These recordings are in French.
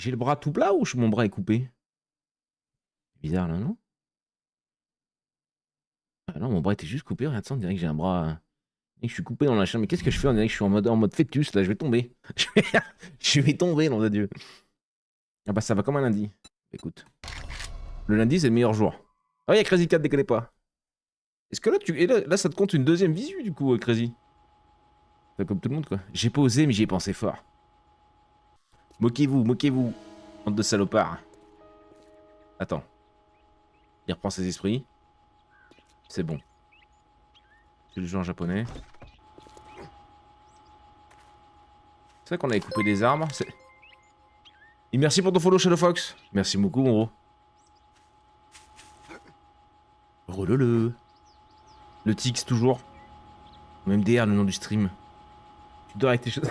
J'ai le bras tout plat ou mon bras est coupé? Bizarre là, non? Ah non, mon bras était juste coupé. Regarde ça, on dirait que j'ai un bras. Et que je suis coupé dans la chaîne. Mais qu'est-ce que je fais? On dirait que je suis en mode fœtus là. Je vais tomber. Je vais tomber, nom de Dieu. Ah bah ça va comme un lundi. Écoute. Le lundi, c'est le meilleur jour. Ah, il y a Crazy Cat, déconnez pas. Est-ce que là, et là, ça te compte une deuxième visu du coup, Crazy? Enfin, comme tout le monde quoi. J'ai pas osé, mais j'y ai pensé fort. Moquez-vous, moquez-vous. Bande de salopards. Attends. Il reprend ses esprits. C'est bon. C'est le jeu en japonais. C'est vrai qu'on avait coupé des arbres. Et merci pour ton follow, Shadow Fox. Merci beaucoup, mon gros. Relele. Le Tix, toujours. Même DR, le nom du stream. Tu dors avec tes choses.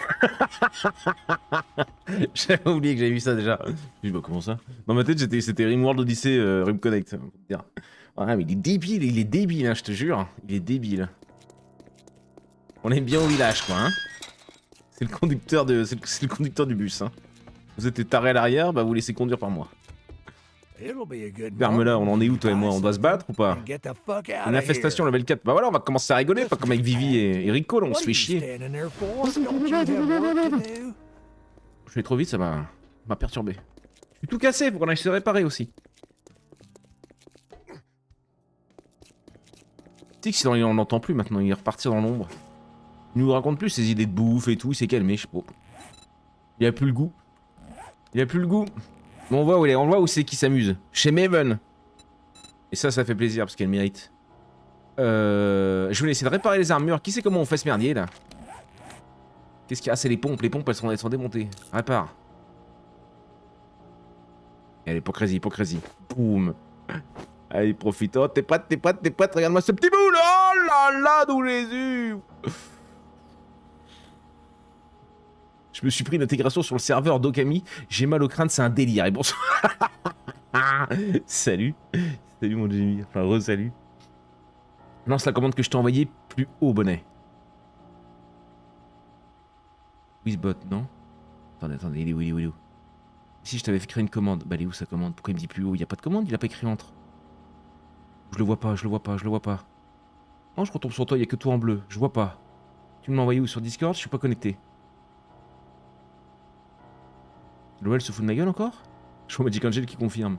J'avais oublié que j'avais vu ça déjà. Je dis, bah, comment ça? Dans ma tête, c'était Rimworld Odyssey, Rim Connect. Ouais, mais il est débile, hein, je te jure. Il est débile. On aime bien au village, quoi, hein. C'est le conducteur c'est le conducteur du bus, hein. Vous êtes taré à l'arrière, bah vous laissez conduire par moi. Ferme-la, on en est où toi et moi? On doit se battre ou pas? Une infestation level 4. Bah voilà, on va commencer à rigoler, pas comme avec Vivi et Rico, là, on se fait chier. Je vais trop vite, ça m'a perturbé. Je suis tout cassé, faut qu'on aille se réparer aussi. Tu sais que si on n'entend plus maintenant, il est reparti dans l'ombre. Il nous raconte plus ses idées de bouffe et tout, il s'est calmé, je sais pas. Il a plus le goût. Il a plus le goût. Mais on voit où il est, on voit où c'est qu'il s'amuse. Chez Maven. Et ça fait plaisir parce qu'elle mérite. Je voulais essayer de réparer les armures. Qui sait comment on fait ce merdier là? Qu'est-ce qu'il y a? Ah, c'est les pompes. Les pompes elles sont démontées. Répare. Allez, hypocrisie. Boum. Allez, profite. Oh, t'es prête. Regarde-moi ce petit bout. Oh là là, d'où Jésus. Je me suis pris une intégration sur le serveur d'Okami. J'ai mal au crâne, c'est un délire. Et bonsoir. Salut. Salut mon Jimmy. Enfin, re-salut. Lance la commande que je t'ai envoyée plus haut, bonnet. Wizbot, non? Attendez, il est où? Si je t'avais fait créer une commande. Bah, elle est où sa commande? Pourquoi il me dit plus haut? Il y a pas de commande? Il a pas écrit entre. Je le vois pas. Non, je retombe sur toi, il y a que toi en bleu. Je vois pas. Tu me l'as envoyé où? Sur Discord? Je suis pas connecté. L'OL se fout de ma gueule encore? Je vois Magic Angel qui confirme.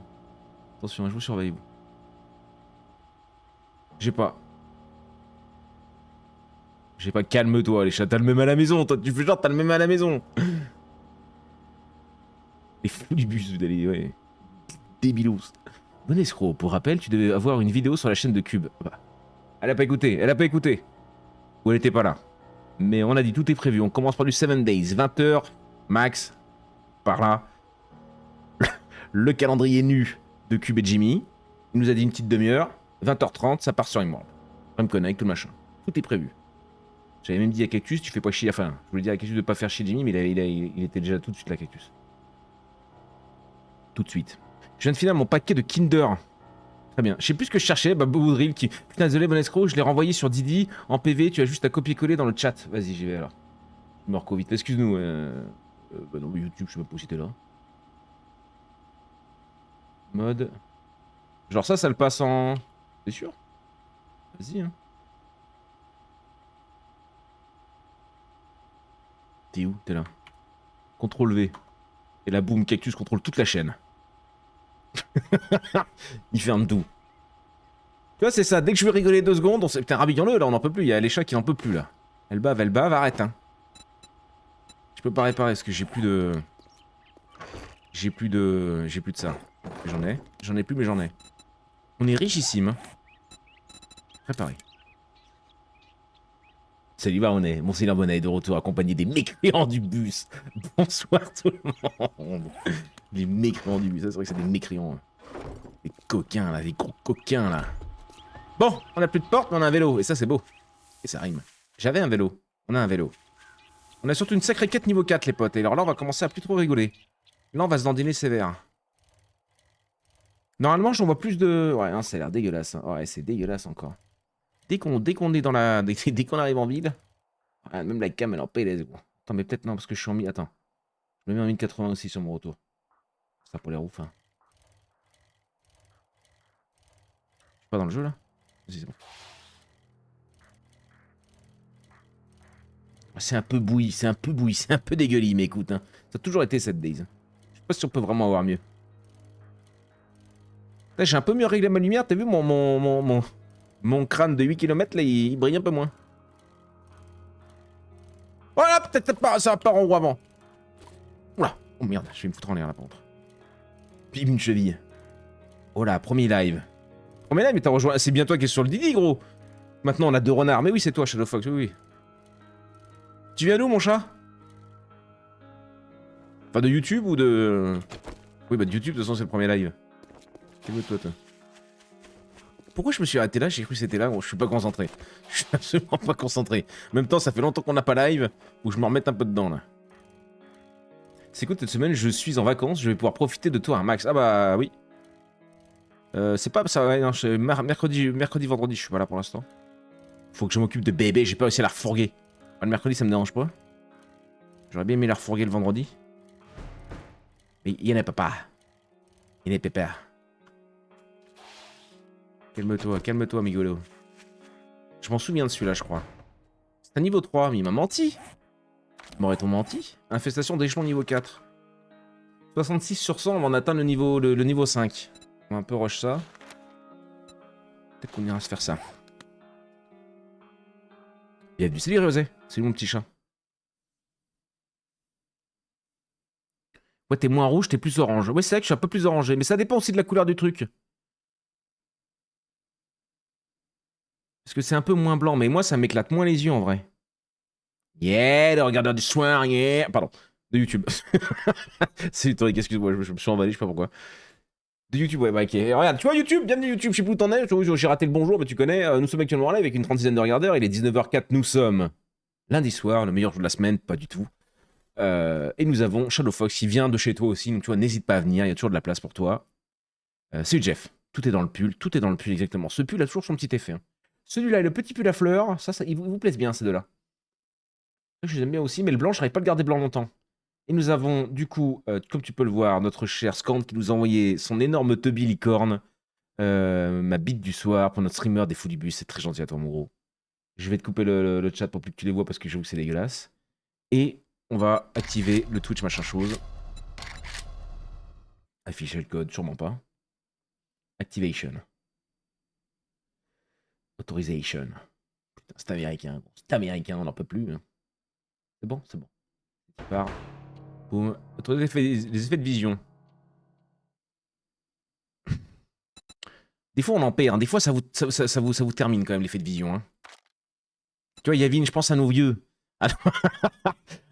Attention, je vous surveille, vous. J'ai pas. Calme-toi, les chats. T'as le même à la maison. Toi, tu fais genre, t'as le même à la maison. Les fous du bus, vous allez, ouais. Débilos. Bon escroc, pour rappel, tu devais avoir une vidéo sur la chaîne de Cube. Bah, elle a pas écouté. Ou elle était pas là. Mais on a dit tout est prévu. On commence par du 7 days, 20h max. Par là. Le calendrier nu de Cube et Jimmy. Il nous a dit une petite demi-heure. 20h30, ça part sur Rimworld. Rim Connect, tout le machin. Tout est prévu. J'avais même dit à Cactus, tu fais pas chier. Enfin, je voulais dire à Cactus de pas faire chier Jimmy, mais il était déjà tout de suite là, Cactus. Tout de suite. Je viens de finir mon paquet de Kinder. Très bien. Je sais plus ce que je cherchais. Bah, Bobo Drill qui. Putain, désolé, bon escroc, je l'ai renvoyé sur Didi en PV. Tu as juste à copier-coller dans le chat. Vas-y, j'y vais alors. Je me recours vite. Excuse-nous. Bah non, mais YouTube, je sais pas pourquoi c'était là. Mode. Genre ça le passe en. T'es sûr? Vas-y, hein. T'es où? T'es là. CTRL V. Et là, boum, Cactus contrôle toute la chaîne. Il ferme tout. Tu vois, c'est ça. Dès que je veux rigoler 2 secondes, putain, rabillons-le, là, on n'en peut plus. Il y a les chats qui n'en peut plus, là. Elle bave, arrête, hein. Je peux pas réparer parce que j'ai plus de... J'ai plus de ça. J'en ai plus, mais j'en ai. On est richissime, hein. Réparer. Salut, on est. Mon Seigneur Bonnet est de retour accompagné des mécréants du bus. Bonsoir tout le monde. Les mécréants du bus, c'est vrai que c'est des mécréants. Des coquins, là, des gros coquins, là. Bon, on a plus de porte, mais on a un vélo. Et ça, c'est beau. Et ça rime. J'avais un vélo. On a un vélo. On a surtout une sacrée quête niveau 4, les potes. Et alors là, on va commencer à plus trop rigoler. Là, on va se dandiner sévère. Normalement, j'en vois plus de... Ouais, non, ça a l'air dégueulasse. Ouais, c'est dégueulasse encore. Dès qu'on est dans la... Dès qu'on arrive en ville... Ouais, même la cam, elle en paye les... Attends, mais peut-être non, parce que je suis en... Attends. Je me mets en 1080 aussi sur mon retour. Ça pour les roufs. Hein. Je suis pas dans le jeu là? Vas-y, c'est bon. C'est un peu bouilli, c'est un peu dégueulis, mais écoute, hein, ça a toujours été cette Days. Je sais pas si on peut vraiment avoir mieux. J'ai un peu mieux réglé ma lumière, t'as vu mon crâne de 8 km là, il brille un peu moins. Voilà, peut-être pas, ça part en roue avant. Oula, oh merde, je vais me foutre en l'air là par contre. Pim, une cheville. Oh là, premier live. Premier live, mais t'as rejoint, c'est bien toi qui es sur le Didi, gros. Maintenant on a 2 renards, mais oui, c'est toi, Shadow Fox, oui, oui. Tu viens d'où, mon chat? Enfin, de YouTube ou de... Oui, bah de YouTube, de toute façon, c'est le premier live. Calme-toi, toi. Pourquoi je me suis arrêté là? J'ai cru que c'était là. Bon, je suis pas concentré. Je suis absolument pas concentré. En même temps, ça fait longtemps qu'on n'a pas live. Faut que je me remette un peu dedans, là. C'est cool, cette semaine, je suis en vacances. Je vais pouvoir profiter de toi, un max. Ah bah, oui. C'est pas ça, ouais, non, mercredi, vendredi, je suis pas là pour l'instant. Faut que je m'occupe de bébé. J'ai pas réussi à la refourguer. Le mercredi, ça me dérange pas. J'aurais bien aimé la refourguer le vendredi. Mais il y en a papa. Il y en a pépère. Calme-toi, Migolo. Je m'en souviens de celui-là, je crois. C'est un niveau 3, mais il m'a menti. M'aurait-on menti? Infestation d'échelon niveau 4. 66 sur 100, on va en atteindre le niveau 5. On va un peu rush ça. Peut-être qu'on ira se faire ça. Bienvenue, salut Rosé. Salut mon petit chat. Ouais, t'es moins rouge, t'es plus orange. Ouais, c'est vrai que je suis un peu plus orangé, mais ça dépend aussi de la couleur du truc. Parce que c'est un peu moins blanc, mais moi, ça m'éclate moins les yeux en vrai. Yeah, le regardeur du soir, yeah. Pardon, de YouTube. C'est historique, excuse-moi, je me suis emballé, je sais pas pourquoi. De YouTube, ouais, bah ok. Regarde, tu vois YouTube, bienvenue YouTube, je sais plus où t'en es, j'ai raté le bonjour, mais tu connais. Nous sommes actuellement en live avec une 30aine de regardeurs, il est 19h04, nous sommes lundi soir, le meilleur jour de la semaine, pas du tout. Et nous avons Shadow Fox qui vient de chez toi aussi, donc tu vois, n'hésite pas à venir, il y a toujours de la place pour toi. Salut Jeff, tout est dans le pull exactement. Ce pull a toujours son petit effet. Hein. Celui-là et le petit pull à fleurs, ça ils vous plaisent bien ces deux-là. Je les aime bien aussi, mais le blanc, je n'arrive pas à le garder blanc longtemps. Et nous avons, du coup, comme tu peux le voir, notre cher Scand qui nous a envoyé son énorme tubby licorne, ma bite du soir pour notre streamer des Foulibus. C'est très gentil à toi, mon gros. Je vais te couper le chat pour plus que tu les vois parce que j'avoue que c'est dégueulasse. Et on va activer le Twitch machin chose. Afficher le code, sûrement pas. Activation. Authorization. Putain, c'est américain. C'est américain, on n'en peut plus. Hein. C'est bon, c'est bon. Tu pars. Boum. Autoriser les effets de vision. Des fois, on en perd. Hein. Des fois, ça vous termine quand même, l'effet de vision. Hein. Tu vois, Yavin, je pense à nos vieux.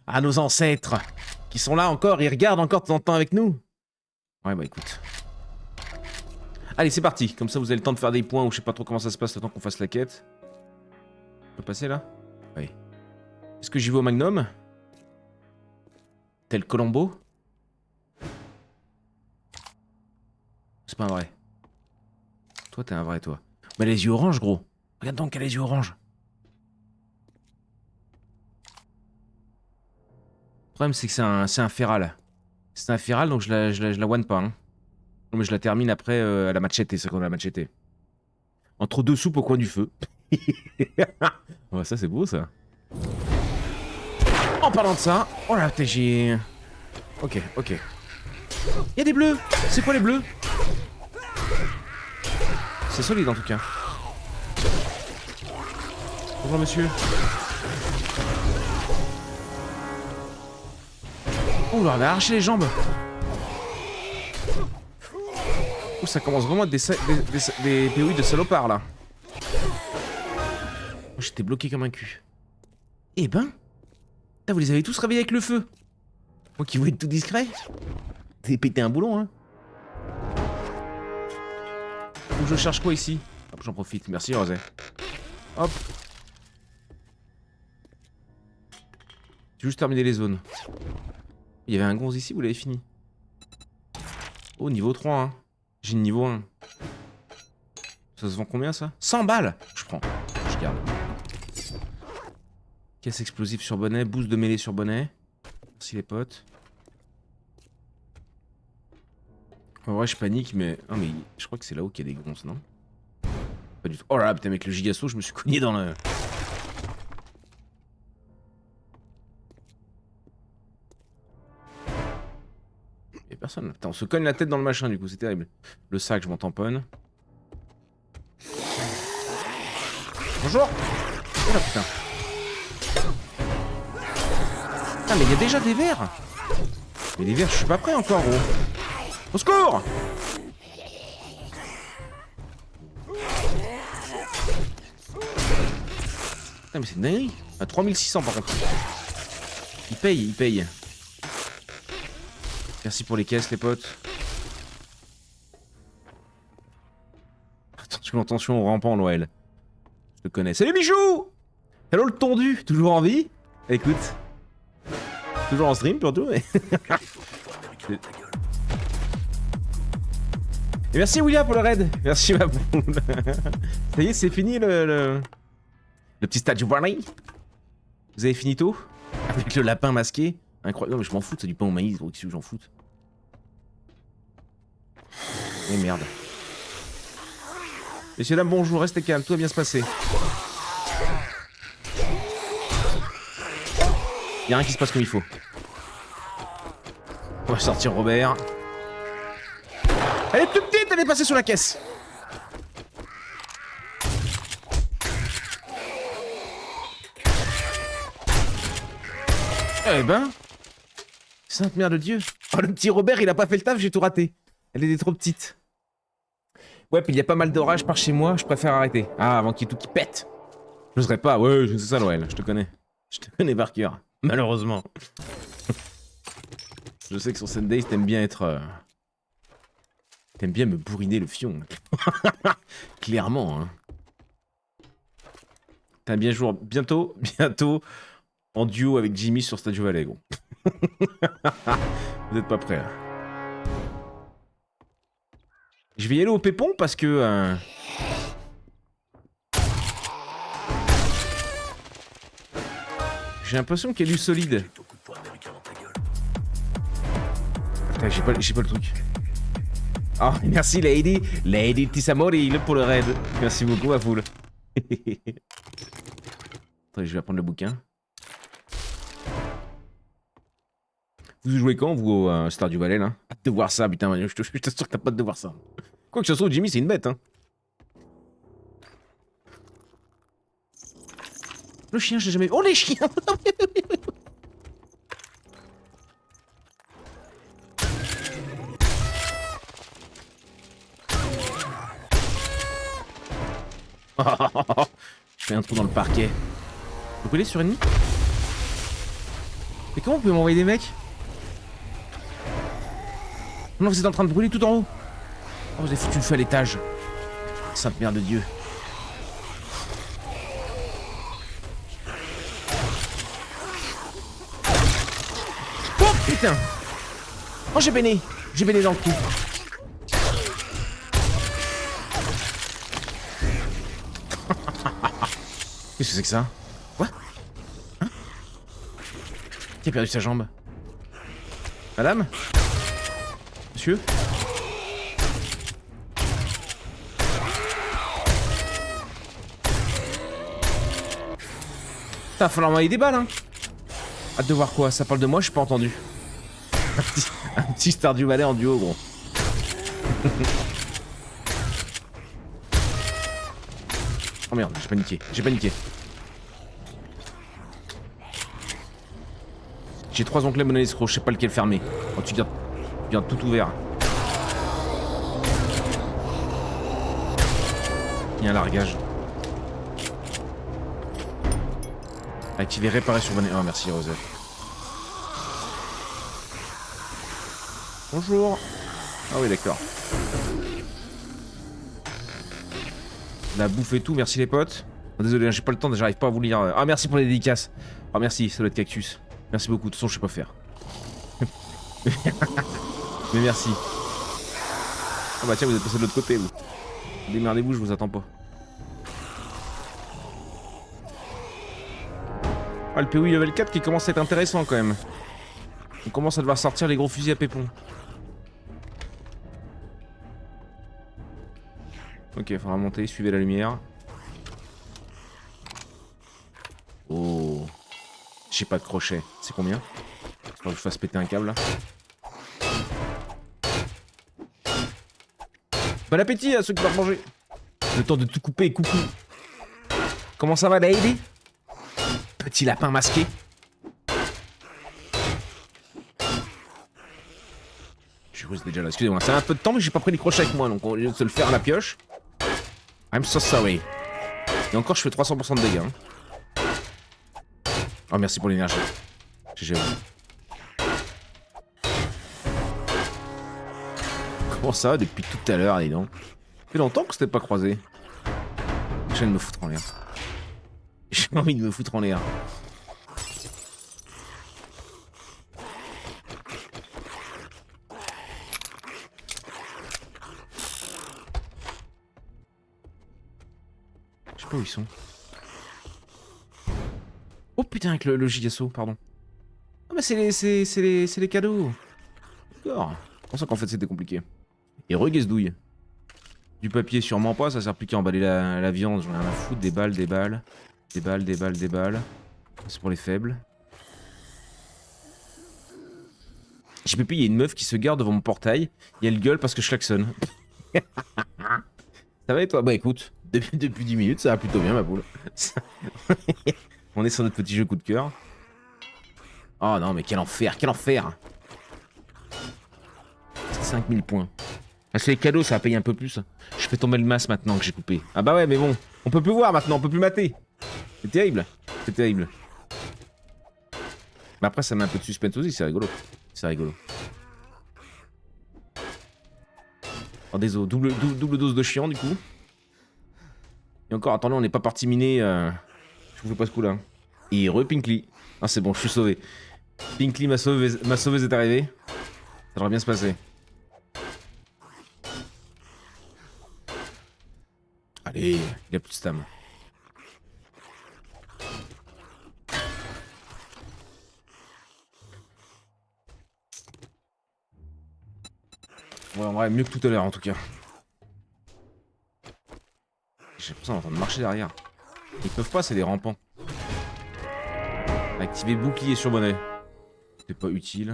À nos ancêtres. Qui sont là encore. Ils regardent encore de temps en temps avec nous. Ouais, bah écoute. Allez, c'est parti. Comme ça, vous avez le temps de faire des points ou je sais pas trop comment ça se passe le temps qu'on fasse la quête. On peut passer là? Oui. Est-ce que j'y vais au Magnum? Tel Colombo? C'est pas un vrai. Toi, t'es un vrai, toi. Mais les yeux orange, gros. Regarde donc, elle a les yeux orange. Le problème, c'est que c'est un féral. C'est un féral, donc je la one pas. Hein. Non, mais je la termine après à la machete, c'est qu'on a la machete. Entre deux soupes au coin du feu. Ouais, ça, c'est beau, ça. En parlant de ça... Oh là, j'ai... Ok, ok. Il y a des bleus. C'est quoi les bleus? C'est solide, en tout cas. Bonjour, monsieur. Oh, là, on a arraché les jambes. Oh, ça commence vraiment à être des POI de salopard, là. Oh, j'étais bloqué comme un cul. Eh ben... Là, vous les avez tous réveillés avec le feu. Moi qui veux être tout discret. Vous avez pété un boulon, hein. Faut que je cherche quoi ici? Hop, j'en profite. Merci, Rosé. Hop. J'ai juste terminé les zones. Il y avait un gonze ici, vous l'avez fini. Oh, niveau 3, hein. J'ai le niveau 1. Ça se vend combien, ça? 100 balles. Je prends. Je garde. Caisse explosive sur bonnet. Boost de mêlée sur bonnet. Merci, les potes. En vrai, je panique, mais. Ah, mais je crois que c'est là-haut qu'il y a des gonzes, non? Pas du tout. Oh là là, putain, avec le gigasso, je me suis cogné dans le. Y'a personne là. Putain, on se cogne la tête dans le machin, du coup, c'est terrible. Le sac, je m'en tamponne. Bonjour! Oh là, putain. Ah, mais il y a déjà des vers! Mais les vers, je suis pas prêt encore, gros. Au secours! Putain, mais c'est une dinguerie. À 3600 par contre. Il paye, il paye. Merci pour les caisses, les potes. Attention, rampant, l'OL. Je te connais. Salut Bichou! Hello le tondu! Toujours en vie? Écoute. Toujours en stream, surtout, mais. Et merci William pour le raid. Merci ma poule. Ça y est, c'est fini le petit stade du Barney. Vous avez fini tôt? Avec le lapin masqué. Incroyable, mais je m'en fous, c'est du pain au maïs, gros, qu'est-ce que j'en foute? Oh merde. Messieurs, dames, bonjour, restez calmes, tout va bien se passer. Y'a rien qui se passe comme il faut. On va sortir Robert. Elle est toute petite, elle est passée sous la caisse. Eh ben. Sainte mère de Dieu. Oh, le petit Robert, il a pas fait le taf, j'ai tout raté. Elle était trop petite. Ouais, puis il y a pas mal d'orages par chez moi, je préfère arrêter. Ah, avant qu'il y ait tout qui pète. J'oserais pas, ouais, c'est ça Noël, je te connais. Je te connais par cœur, malheureusement. Je sais que sur Sunday, t'aimes bien être... T'aimes bien me bourriner le fion. Clairement, hein. T'aimes bien jouer bientôt en duo avec Jimmy sur Stardew Valley, gros. Vous êtes pas prêts, hein. Je vais y aller au pépon parce que... J'ai l'impression qu'il y a du solide. Putain, j'ai pas le truc. Oh, merci Lady. Lady Tissamori pour le raid. Merci beaucoup ma foule. Attendez, je vais prendre le bouquin. Vous jouez quand, vous, au Stardew Valley, là? Hâte de voir ça, putain, je t'assure que t'as pas de voir ça. Quoi que ce soit, Jimmy, c'est une bête, hein. Le chien, j'ai jamais... Oh, les chiens. Je fais un trou dans le parquet. Vous brûlez sur ennemi? Mais comment vous pouvez m'envoyer des mecs? Non, vous êtes en train de brûler tout en haut. Oh, vous avez foutu le feu à l'étage. Sainte mère de Dieu. Oh putain. Oh, j'ai béné dans le cou. Qu'est-ce que c'est que ça? Quoi? Hein? Qui a perdu sa jambe? Madame? Monsieur? Putain, va falloir m'envoyer des balles, hein. Hâte de voir quoi, ça parle de moi, je suis pas entendu. Un petit Stardew Valley en duo, gros. Oh merde, j'ai paniqué. J'ai 3 onglets Mona Lisa, je sais pas lequel fermer. Oh, tu viens tout ouvert. Il y a un largage. Activer réparer sur bonnet. Oh merci Rosette. Bonjour. Ah oui d'accord. La bouffe et tout, merci les potes. Oh, désolé, j'ai pas le temps, j'arrive pas à vous lire. Ah merci pour les dédicaces. Ah merci, ça doit être Cactus. Merci beaucoup, de toute façon je sais pas faire. Mais merci. Ah bah tiens, vous êtes passé de l'autre côté vous. Démerdez-vous, je vous attends pas. Ah le POI level 4 qui commence à être intéressant quand même. On commence à devoir sortir les gros fusils à pépon. Ok, faudra monter, suivez la lumière. Oh. J'ai pas de crochet. C'est combien? Faut que je fasse péter un câble là. Bon appétit à ceux qui doivent manger. Le temps de tout couper et coucou. Comment ça va, baby? Petit lapin masqué. Je crois que c'était déjà là. Excusez-moi, ça a un peu de temps, mais j'ai pas pris les crochets avec moi, donc on va se le faire à la pioche. I'm so sorry. Et encore, je fais 300% de dégâts. Hein. Oh, merci pour l'énergie. GG. Comment ça va depuis tout à l'heure, dis donc? Ça fait longtemps que c'était pas croisé. J'ai envie de me foutre en l'air. J'ai envie de me foutre en l'air. Je sais pas où ils sont. Oh putain, avec le gigasso, pardon. Ah bah c'est les cadeaux. D'accord. C'est pour ça qu'en fait c'était compliqué. Et reguesdouille. Du papier sûrement pas, ça sert plus qu'à emballer la viande, j'en ai rien à foutre. Des balles, des balles. Des balles, des balles, des balles. C'est pour les faibles. J'ai pépé, il y a une meuf qui se garde devant mon portail. Et elle gueule parce que je klaxonne. Ça va et toi? Bah écoute, depuis 10 minutes, ça va plutôt bien ma poule. On est sur notre petit jeu coup de cœur. Oh non mais quel enfer, quel enfer. 5000 points. Ah, c'est les cadeaux, ça va payer un peu plus. Je fais tomber le masque maintenant que j'ai coupé. Ah bah ouais, mais bon, on peut plus voir maintenant, on peut plus mater. C'est terrible, c'est terrible. Mais après, ça met un peu de suspense aussi, c'est rigolo. C'est rigolo. Oh, désolé, double dose de chiant du coup. Et encore, attendez, on n'est pas parti miner. Je vous fais pas ce coup là. Et Pinkly. Ah, c'est bon, je suis sauvé. Pinkly, ma sauveuse est arrivée. Ça devrait bien se passer. Allez, il a plus de stam. Ouais, en vrai, mieux que tout à l'heure en tout cas. J'ai l'impression d'entendre marcher derrière. Ils peuvent pas, c'est des rampants. Activer bouclier sur bonnet. C'est pas utile.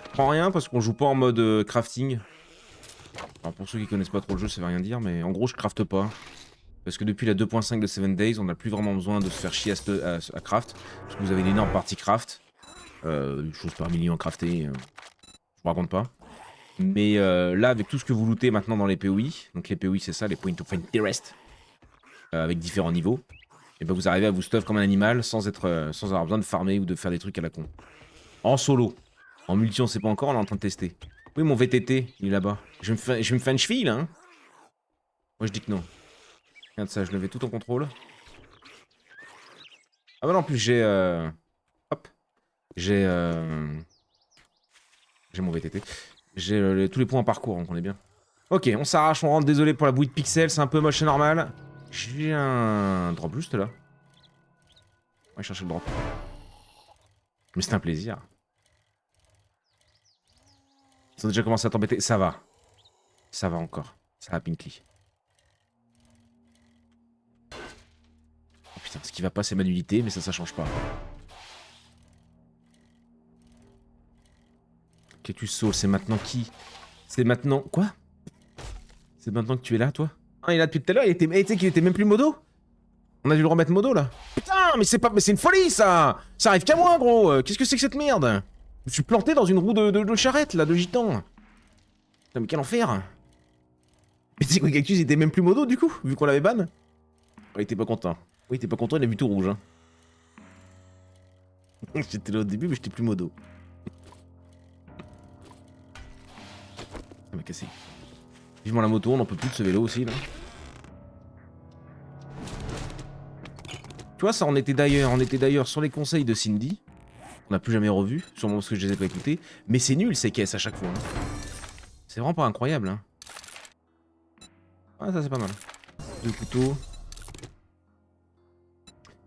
Je prends rien parce qu'on joue pas en mode crafting. Alors pour ceux qui connaissent pas trop le jeu, ça veut rien dire, mais en gros, je crafte pas. Parce que depuis la 2.5 de 7 Days, on n'a plus vraiment besoin de se faire chier à craft. Parce que vous avez une énorme partie craft. Une chose par million à crafter. Je vous raconte pas. Mais là, avec tout ce que vous lootez maintenant dans les POI, donc les POI c'est ça, les Point of Interest, avec différents niveaux, et ben vous arrivez à vous stuff comme un animal sans avoir besoin de farmer ou de faire des trucs à la con. En solo. En multi on sait pas encore, on est en train de tester. Oui mon VTT, il est là-bas. Je vais me faire une cheville là hein. Moi je dis que non. Regarde ça, je le mets tout en contrôle. Ah bah non, en plus j'ai... Hop. J'ai mon VTT. J'ai tous les points en parcours, donc on est bien. Ok, on s'arrache, on rentre, désolé pour la bouille de pixels, c'est un peu moche, c'est normal. J'ai un drop juste là. On va chercher le drop. Mais c'est un plaisir. Ils ont déjà commencé à t'embêter, ça va. Ça va encore. Ça va Pinkly. Oh putain, ce qui va pas c'est ma nullité, mais ça change pas. Cactus Soul, c'est maintenant qui? C'est maintenant... Quoi? C'est maintenant que tu es là, toi? Ah, il est là depuis tout à l'heure, il était... tu sais qu'il était même plus modo? On a dû le remettre modo, là? Putain, mais c'est pas... Mais c'est une folie, ça! Ça arrive qu'à moi, gros! Qu'est-ce que c'est que cette merde? Je me suis planté dans une roue de charrette, là, de gitan. Putain, mais quel enfer! Mais tu sais quoi, Cactus, il était même plus modo, du coup, vu qu'on l'avait ban? Oh, il était pas content. Oui, il était pas content, il a vu tout rouge, hein. J'étais là au début, mais j'étais plus modo. Ça m'a cassé. Vivement la moto, on n'en peut plus de ce vélo aussi là. Tu vois, ça on était d'ailleurs sur les conseils de Cindy. On n'a plus jamais revu, sûrement parce que je les ai pas écoutés. Mais c'est nul ces caisses à chaque fois. Hein. C'est vraiment pas incroyable. Hein. Ah ça c'est pas mal. 2 couteaux.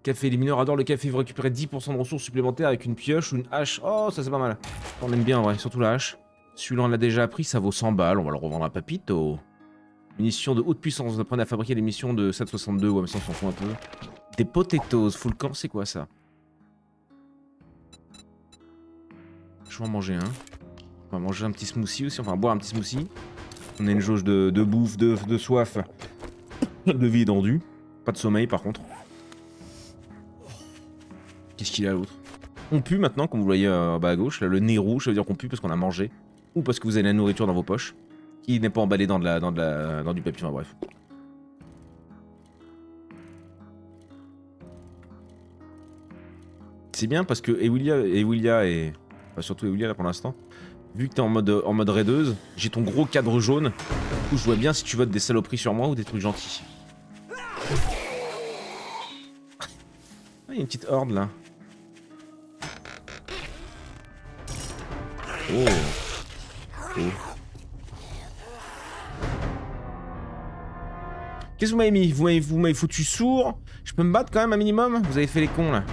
Café, les mineurs adorent le café, vous récupérez 10% de ressources supplémentaires avec une pioche ou une hache. Oh ça c'est pas mal. On aime bien en vrai, surtout la hache. Celui-là on l'a déjà appris, ça vaut 100 balles, on va le revendre à Papito. Munitions de haute puissance, vous apprenez à fabriquer des munitions de 7,62, ouais mais ça on s'en fout un peu. Des potatoes, full camp, c'est quoi ça? Je vais en manger un. On va manger un petit smoothie aussi, enfin boire un petit smoothie. On a une jauge de bouffe, de soif, de vie étendue. Pas de sommeil par contre. Qu'est-ce qu'il a l'autre? On pue maintenant, comme vous voyez bas à gauche, là, le nez rouge, ça veut dire qu'on pue parce qu'on a mangé. Ou parce que vous avez la nourriture dans vos poches. Qui n'est pas emballée dans du papier, enfin bref. C'est bien parce que Ewillia et... Enfin, surtout Ewillia là pour l'instant. Vu que t'es en mode raideuse, j'ai ton gros cadre jaune. Du coup je vois bien si tu votes des saloperies sur moi ou des trucs gentils. Ah, il y a une petite horde là. Oh. Oh. Qu'est-ce que vous m'avez mis? Vous m'avez foutu sourd? Je peux me battre quand même un minimum? Vous avez fait les cons là.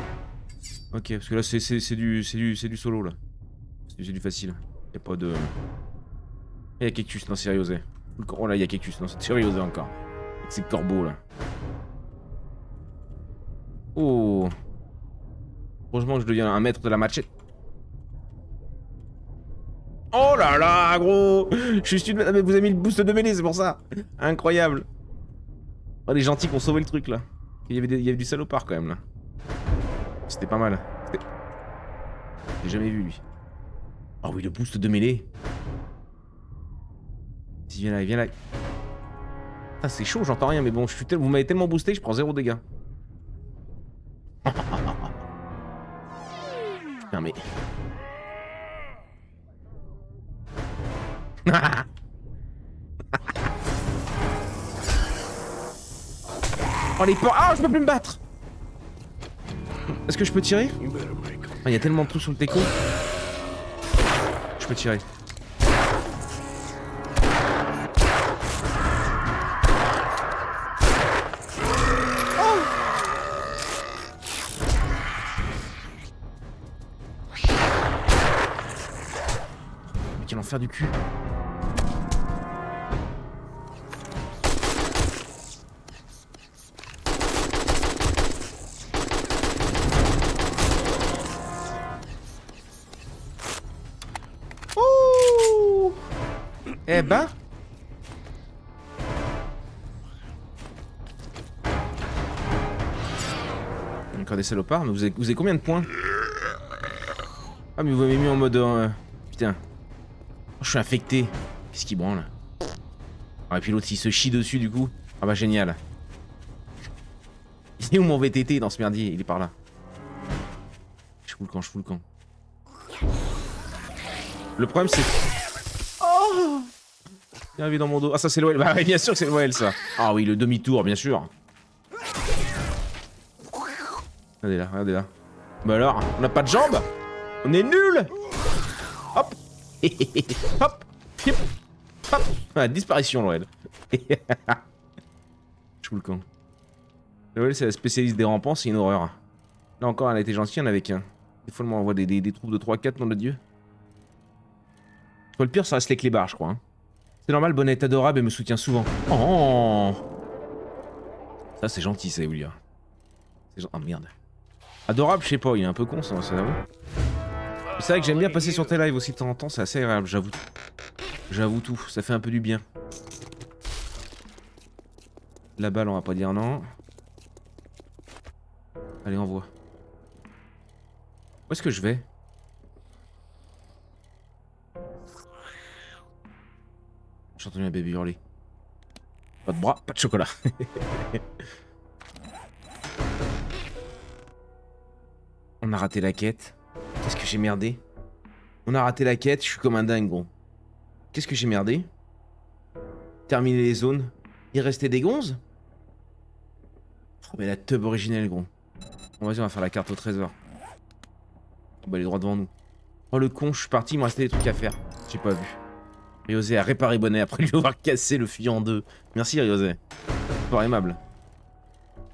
Ok, parce que là c'est du solo là. C'est du facile. Y'a pas de... Il y a Cactus, non c'est Ryosé. Oh là il y a Cactus, non c'est Ryosé encore. Avec ces corbeaux là. Oh. Heureusement que je deviens un maître de la machette. Oh là là gros. Je suis vous avez mis le boost de mêlée c'est pour ça. Incroyable. Oh les gentils qui ont sauvé le truc là. Il y avait du salopard quand même là. C'était pas mal. J'ai jamais vu lui. Oh oui le boost de mêlée. Viens là, viens là. Ah c'est chaud, j'entends rien, mais bon, vous m'avez tellement boosté que je prends 0 dégâts. Non mais... Oh les porcs. Ah je peux plus me battre. Est-ce que je peux tirer? Ah, y a tellement de trucs sur le teco. Je peux tirer. Quel enfer du cul. Oh. Eh ben. Encore des salopards, mais vous avez combien de points? Ah mais vous m'avez mis en mode... Putain. Oh, je suis infecté. Qu'est-ce qui branle? Ah et puis l'autre il se chie dessus du coup. Ah bah génial. Il est où mon VTT dans ce merdier? Il est par là. Je fous le camp, je fous le camp. Le problème c'est... Oh. Il est arrivé dans mon dos. Ah ça c'est l'OL. Bah oui bien sûr que c'est l'OL ça. Ah oui le demi-tour bien sûr. Regardez là, regardez là. Bah alors, on n'a pas de jambes? On est nuls. Hop. Hop. Hip. Hop. Ah, disparition l'OL. Je fous le camp. L'OL c'est la spécialiste des rampants, c'est une horreur. Là encore elle a été gentille, il y en avait qu'un. Des fois on m'envoie des troupes de 3-4, nom de Dieu. Le pire ça reste les clébards je crois. Hein. C'est normal, Bonnet est adorable et me soutient souvent. Oh. Ça c'est gentil ça Ewillia. Oh merde. Adorable, je sais pas, il est un peu con ça, c'est vrai. C'est vrai que j'aime bien passer sur tes lives aussi de temps en temps, c'est assez agréable, j'avoue. J'avoue tout, ça fait un peu du bien. La balle, on va pas dire non. Allez, envoie. Où est-ce que je vais? J'ai entendu un bébé hurler. Pas de bras, pas de chocolat. On a raté la quête. Qu'est-ce que j'ai merdé? On a raté la quête, je suis comme un dingue, gros. Qu'est-ce que j'ai merdé? Terminer les zones. Il restait des gonzes? Oh, mais la tub originelle, gros. Bon, vas-y, on va faire la carte au trésor. Oh, bah, elle est droit devant nous. Oh, le con, je suis parti, il me restait des trucs à faire. J'ai pas vu. Ryosé a réparé Bonnet après lui avoir cassé le fusil en deux. Merci, Ryosé. Fort aimable.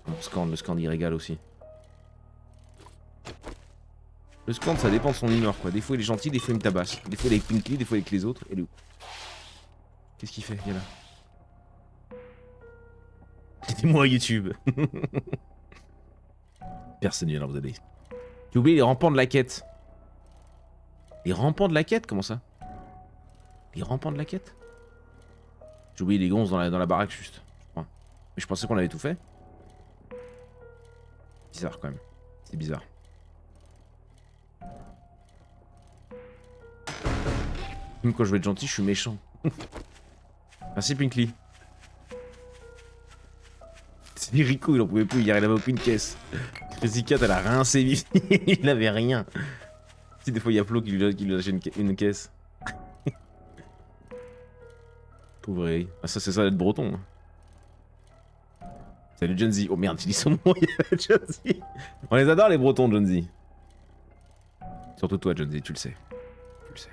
Le scan, il régale aussi. Le scan, ça dépend de son humeur, quoi. Des fois, il est gentil, des fois, il me tabasse. Des fois, il est avec Pinky, des fois, avec les autres. Et lui. Qu'est-ce qu'il fait? Il est là. Aidez-moi YouTube. Personne vient vous aider. J'ai oublié les rampants de la quête. Les rampants de la quête, comment ça? Les rampants de la quête? J'ai oublié les gonzes dans la baraque juste. Je crois. Mais je pensais qu'on avait tout fait. Bizarre quand même. C'est bizarre. Même quand je vais être gentil, je suis méchant. Merci Pinkly. C'est Rico, il en pouvait plus, hier il avait aucune caisse. Crazy Cat, elle a rincé vif. Il avait rien. Si des fois il y a Flo qui lui achète une caisse. Pauvre. Ah ça c'est ça d'être breton. Hein. Salut John Z. Oh merde, il dit son nom, John Z. On les adore les bretons, John Z. Surtout toi, John Z, tu le sais. Tu le sais.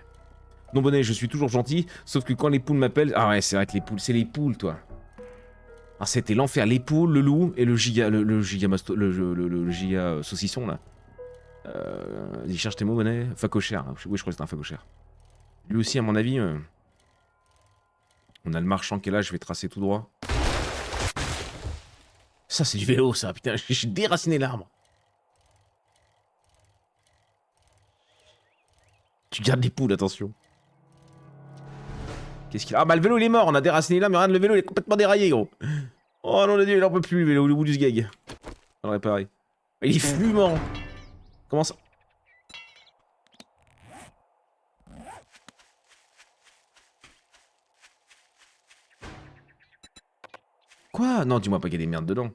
Non bonnet, je suis toujours gentil, sauf que quand les poules m'appellent... Ah ouais, c'est vrai que les poules, c'est les poules, toi. Ah c'était l'enfer, les poules, le loup et le giga... Le giga saucisson, là. Il cherche tes mots, bonnet. Facochère. Oui, je crois que c'était un facochère. Lui aussi, à mon avis... On a le marchand qui est là, je vais tracer tout droit. Ça, c'est du vélo, ça. Putain, j'ai déraciné l'arbre. Tu gardes les poules, attention. Qu'est-ce qu'il a? Ah bah le vélo, il est mort. On a déraciné l'arbre, mais regarde, le vélo, il est complètement déraillé, gros. Oh non, le dieu, il en peut plus, le vélo, au bout du sgeg. On le réparer. Il est fumant. Comment ça? Quoi? Non, dis-moi pas qu'il y a des merdes dedans.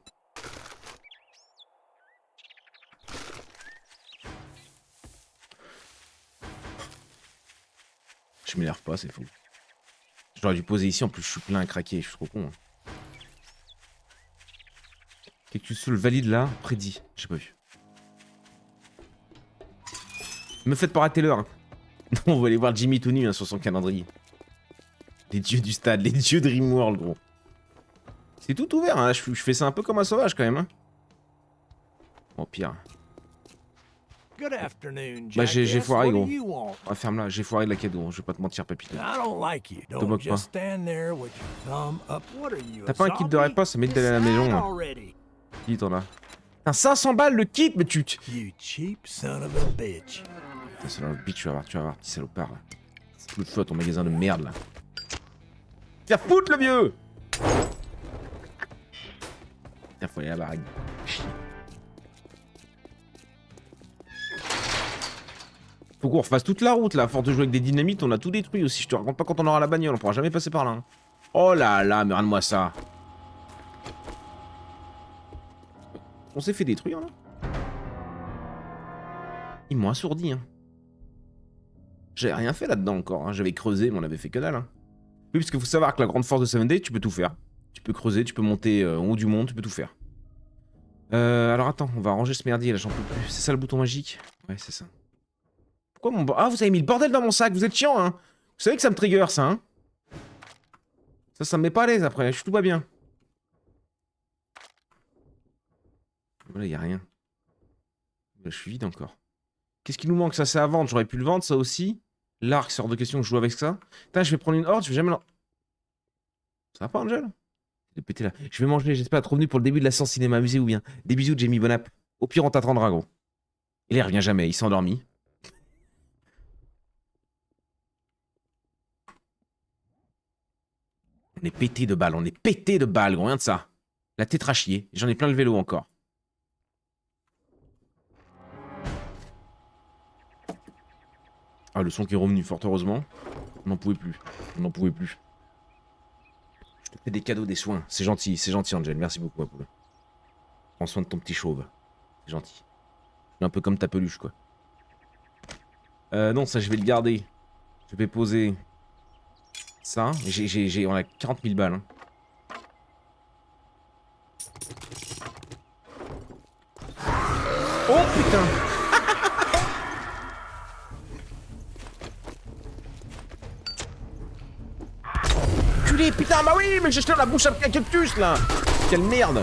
Je m'énerve pas, c'est fou. J'aurais dû poser ici, en plus je suis plein à craquer, je suis trop con. Hein. Cactus le valide là, prédit. J'ai pas vu. Me faites pas rater l'heure. Hein. On va aller voir Jimmy tout nu hein, sur son calendrier. Les dieux du stade, les dieux de Rimworld, gros. C'est tout ouvert, hein. Je fais ça un peu comme un sauvage quand même. Hein. Bon, pire. Bah j'ai foiré gros. Ah, ferme-la, j'ai foiré de la quête gros, je vais pas te mentir papito. Te moque pas. T'as pas un kit de repas, ça m'aide d'aller à la maison là. Qui t'en as? T'as 500 balles le kit, mais tu... Putain, c'est là le bitch, tu vas voir, petit salopard là. C'est tout le feu à ton magasin de merde là. Viens foutre le vieux. Tiens, faut aller à la baraque. Faut qu'on refasse toute la route là, à force de jouer avec des dynamites, on a tout détruit aussi. Je te raconte pas quand on aura la bagnole, on pourra jamais passer par là. Hein. Oh là là, mais regarde-moi ça. On s'est fait détruire là. Ils m'ont assourdi hein. J'avais rien fait là-dedans encore, hein. J'avais creusé mais on avait fait que dalle. Hein. Oui, parce qu'il faut savoir que la grande force de 7D, tu peux tout faire. Tu peux creuser, tu peux monter en haut du monde, tu peux tout faire. Alors attends, on va ranger ce merdier là, j'en peux plus. C'est ça le bouton magique? Ouais, c'est ça. Pourquoi mon... Ah, vous avez mis le bordel dans mon sac, vous êtes chiant, hein. Vous savez que ça me trigger, ça, hein. Ça me met pas à l'aise après, je suis tout pas bien. Voilà, y a rien. Là, je suis vide encore. Qu'est-ce qui nous manque? Ça, c'est à vendre, j'aurais pu le vendre, ça aussi. L'arc, c'est hors de question que je joue avec ça. Putain, je vais prendre une horde, je vais jamais... Ça va pas, Angel? De péter là. Je vais manger, j'espère être revenu pour le début de la séance cinéma, amusez-vous bien. Des bisous, Jamie Bonap. Au pire, on t'attendra, gros. Et là, il revient jamais, il s'est endormi. On est pété de balles, gros, rien de ça. La tête à chier, j'en ai plein le vélo encore. Ah, le son qui est revenu, fort heureusement. On n'en pouvait plus, Je te fais des cadeaux, des soins, c'est gentil, Angel, merci beaucoup, ma poule. Prends soin de ton petit chauve, c'est gentil. Je suis un peu comme ta peluche, quoi. Non, ça, je vais le garder. Je vais poser... Ça, on a 40 000 balles. Hein. Oh putain. Culé, putain, bah oui, mais j'ai jeté dans la bouche avec un cactus là. Quelle merde.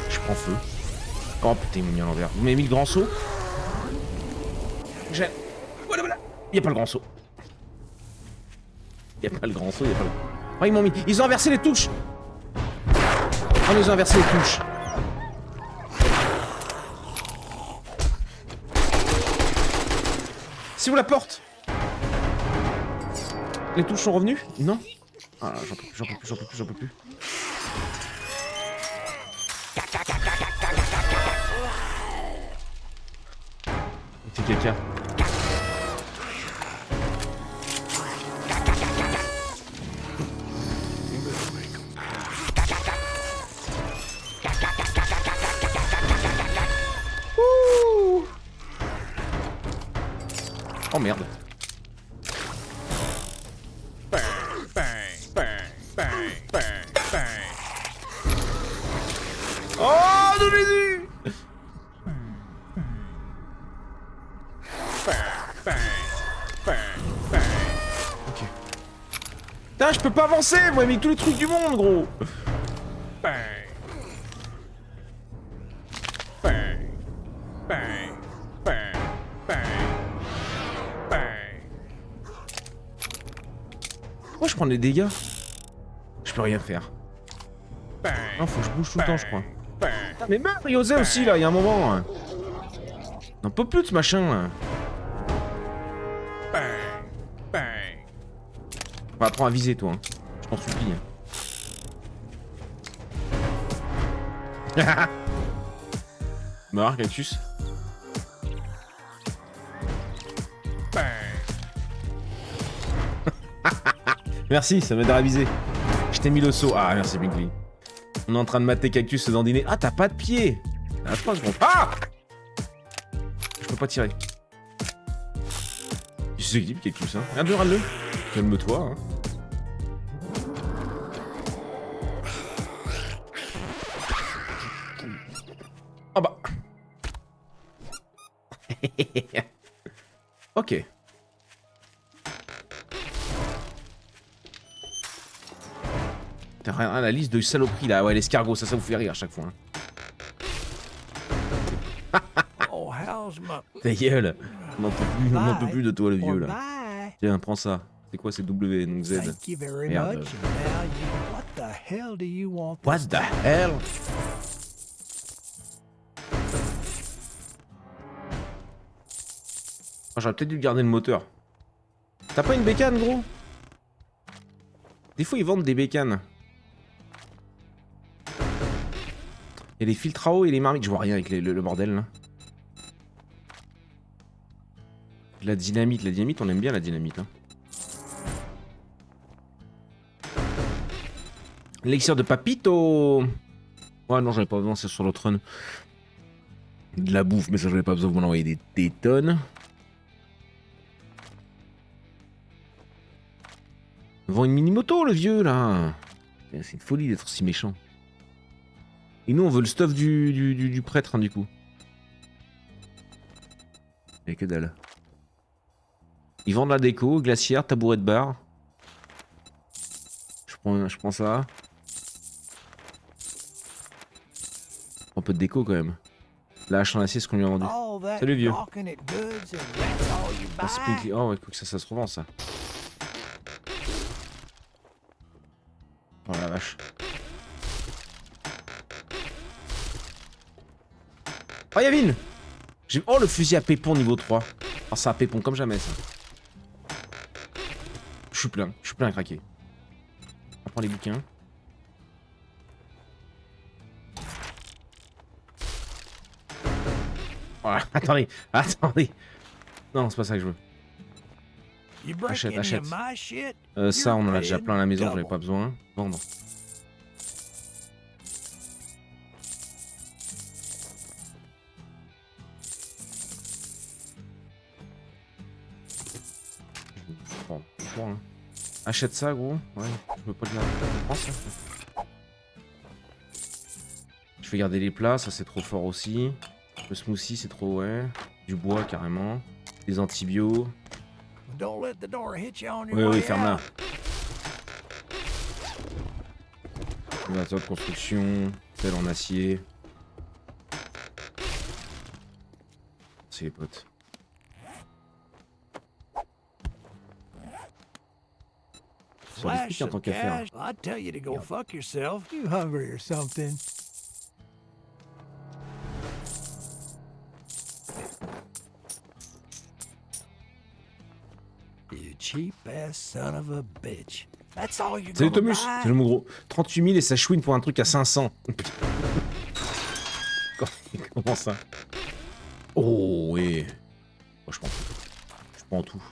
Je prends feu. Oh putain, il m'a mis à l'envers. Vous m'avez mis le grand saut? Voilà. Il n'y a pas le grand saut. Y a pas le grand saut, y a pas le... Oh, ils m'ont mis... Ils ont inversé les touches. Oh, ils ont inversé les touches. C'est où la porte? Les touches sont revenues? Non. Ah, j'en peux plus, j'en peux plus, j'en peux plus, j'en peux plus. C'est caca. Ouh. Oh merde. Oh de Jésus. Ok. Putain, je peux pas avancer, moi, avec tous les trucs du monde, gros. Pourquoi je prends des dégâts? Je peux rien faire. Non, faut que je bouge tout le temps, je crois. Putain, mais meurs, Yosé aussi, là, il y a un moment. Hein. N'en peut plus de ce machin, là. On va apprendre à viser, toi. Hein. Je t'en supplie. Hein. Meurs, cactus. Merci, ça m'aide à viser. Je t'ai mis le saut. Ah, merci, Bingley. On est en train de mater cactus se dandiner. Ah, t'as pas de pied. Ah, je pense que ah, je peux pas tirer. Tu sais qui cactus, hein. Regarde-le, regarde-le. Calme-toi, hein. Ah bah. Ok. T'as rien la liste de saloperies là. Ouais, l'escargot, ça vous fait rire à chaque fois. Hein. Ta gueule. On n'en peut plus de toi, le vieux là. Tiens, prends ça. C'est quoi, c'est W, donc Z. Merde. What the hell? Oh, j'aurais peut-être dû garder le moteur. T'as pas une bécane, gros? Des fois, ils vendent des bécanes. Il y a les filtres à eau et les marmites. Je vois rien avec le bordel, là. La dynamite, on aime bien la dynamite. Hein. L'élixir de Papito. Ouais, non, j'avais pas besoin, c'est sur l'autre run. De la bouffe, mais ça, j'avais pas besoin, vous m'envoyer des tonnes. Il vend une mini-moto, le vieux, là. C'est une folie d'être si méchant. Et nous, on veut le stuff du prêtre, hein, du coup. Et que dalle. Ils vendent la déco, glacière, tabouret de bar. Je prends ça. Un peu de déco quand même. La hache en acier, ce qu'on lui a vendu. Salut vieux. Ah, oh ouais, faut que ça se revend ça. Oh la vache. Oh Yavin. Oh le fusil à pépon niveau 3. Oh ça a pépon comme jamais ça. Je suis plein à craquer. On prend les bouquins. Oh, attendez. Non, c'est pas ça que je veux. Achète. Ça, on en a déjà plein à la maison, j'en ai pas besoin. Vendre. Bon, hein. Achète ça, gros. Ouais, je veux pas le garder. Prends ça. Je vais garder les plats, ça c'est trop fort aussi. Le smoothie, c'est trop, ouais. Du bois, carrément. Des antibiotiques. Oui, ferme-la. Élévateur de construction. Pelle en acier. C'est les potes. sur les trucs en tant qu'affaire. I'd tell you to go fuck yourself. You hungry or something? You cheap ass son of a bitch. That's all you Salut Thomus, c'est le gros. 38 000 et ça chouine pour un truc à 500. Comment ça? Oh oui. Oh, je prends tout. Je prends tout.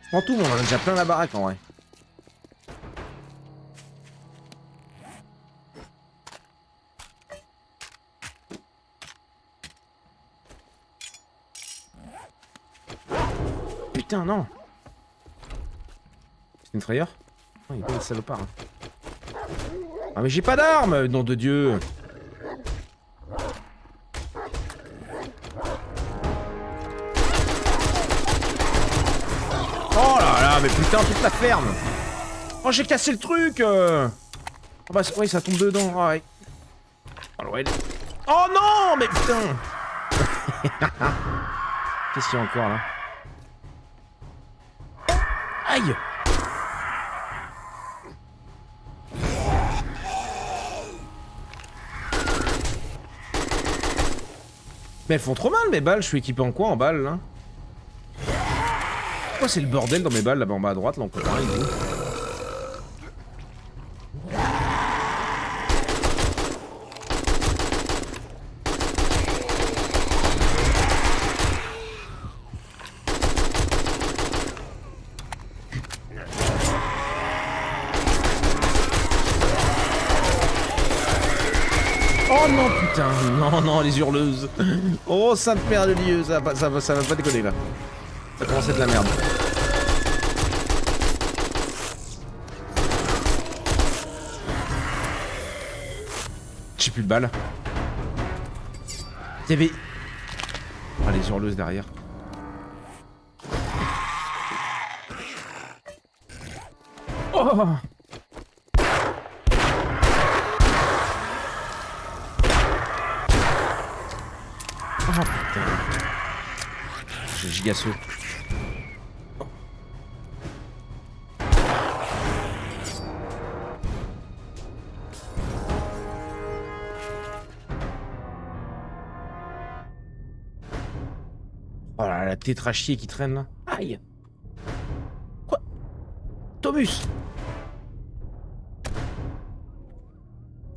Je prends tout, mais on en a déjà plein la baraque en vrai. Putain, non. C'est une frayeur? Non, il est pas le salopard. Hein. Ah mais j'ai pas d'armes, nom de Dieu. Oh là là, mais putain, toute la ferme. Oh, j'ai cassé le truc. Oh bah oui, ça tombe dedans. Oh, ouais. Oh non, mais putain. Qu'est-ce qu'il y a encore là? Aïe. Mais elles font trop mal mes balles, je suis équipé en quoi en balles là? Pourquoi c'est le bordel dans mes balles là-bas en bas à droite là on peut rien du tout. Oh non putain, non non les hurleuses. Oh sainte mère de Dieu, ça va pas déconner là. Ça commence à être de la merde. J'ai plus de balles. Il y avait... Ah les hurleuses derrière. Oh. Ah putain. J'ai giga saut. Oh là la tétrachier qui traîne là. Aïe. Quoi? Thomus.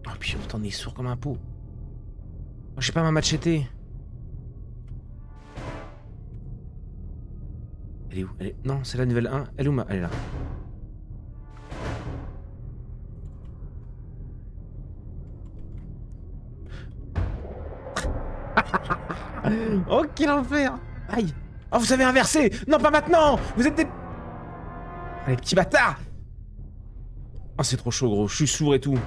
Oh puis putain on est sourd comme un pot. Oh, j'ai pas ma machette. Elle est où? Elle est... Non, c'est la nouvelle 1. Elle est où ma... Elle est là. Oh, quel enfer! Aïe! Oh, vous avez inversé! Non, pas maintenant! Vous êtes des... Les petits bâtards! Oh, c'est trop chaud, gros. Je suis sourd et tout.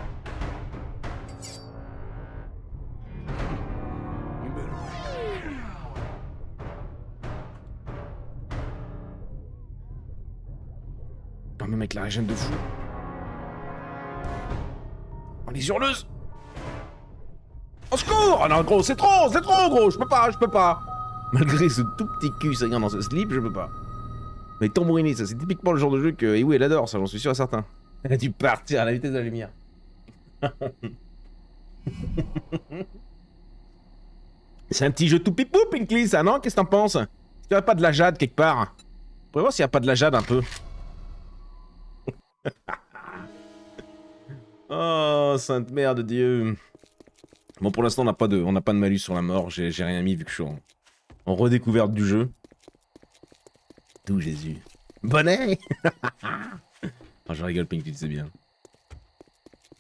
Non, même avec la régène de fou. Oh, les hurleuses! Au secours! Oh non, gros, c'est trop, gros! Je peux pas! Malgré ce tout petit cul saillant dans ce slip, je peux pas. Mais tambouriner, ça, c'est typiquement le genre de jeu que Ewu elle adore, ça, j'en suis sûr et certain. Elle a dû partir à la vitesse de la lumière. C'est un petit jeu tout pipou, Pinkly, ça, non? Qu'est-ce que t'en penses? Est-ce qu'il y aurait pas de la jade quelque part? On pourrait voir s'il y a pas de la jade un peu. Oh, sainte mère de Dieu. Bon, pour l'instant, on n'a pas de malus sur la mort. J'ai rien mis vu que je suis en redécouverte du jeu. D'où Jésus. Bonnet. Oh, je rigole, Pink, tu sais bien.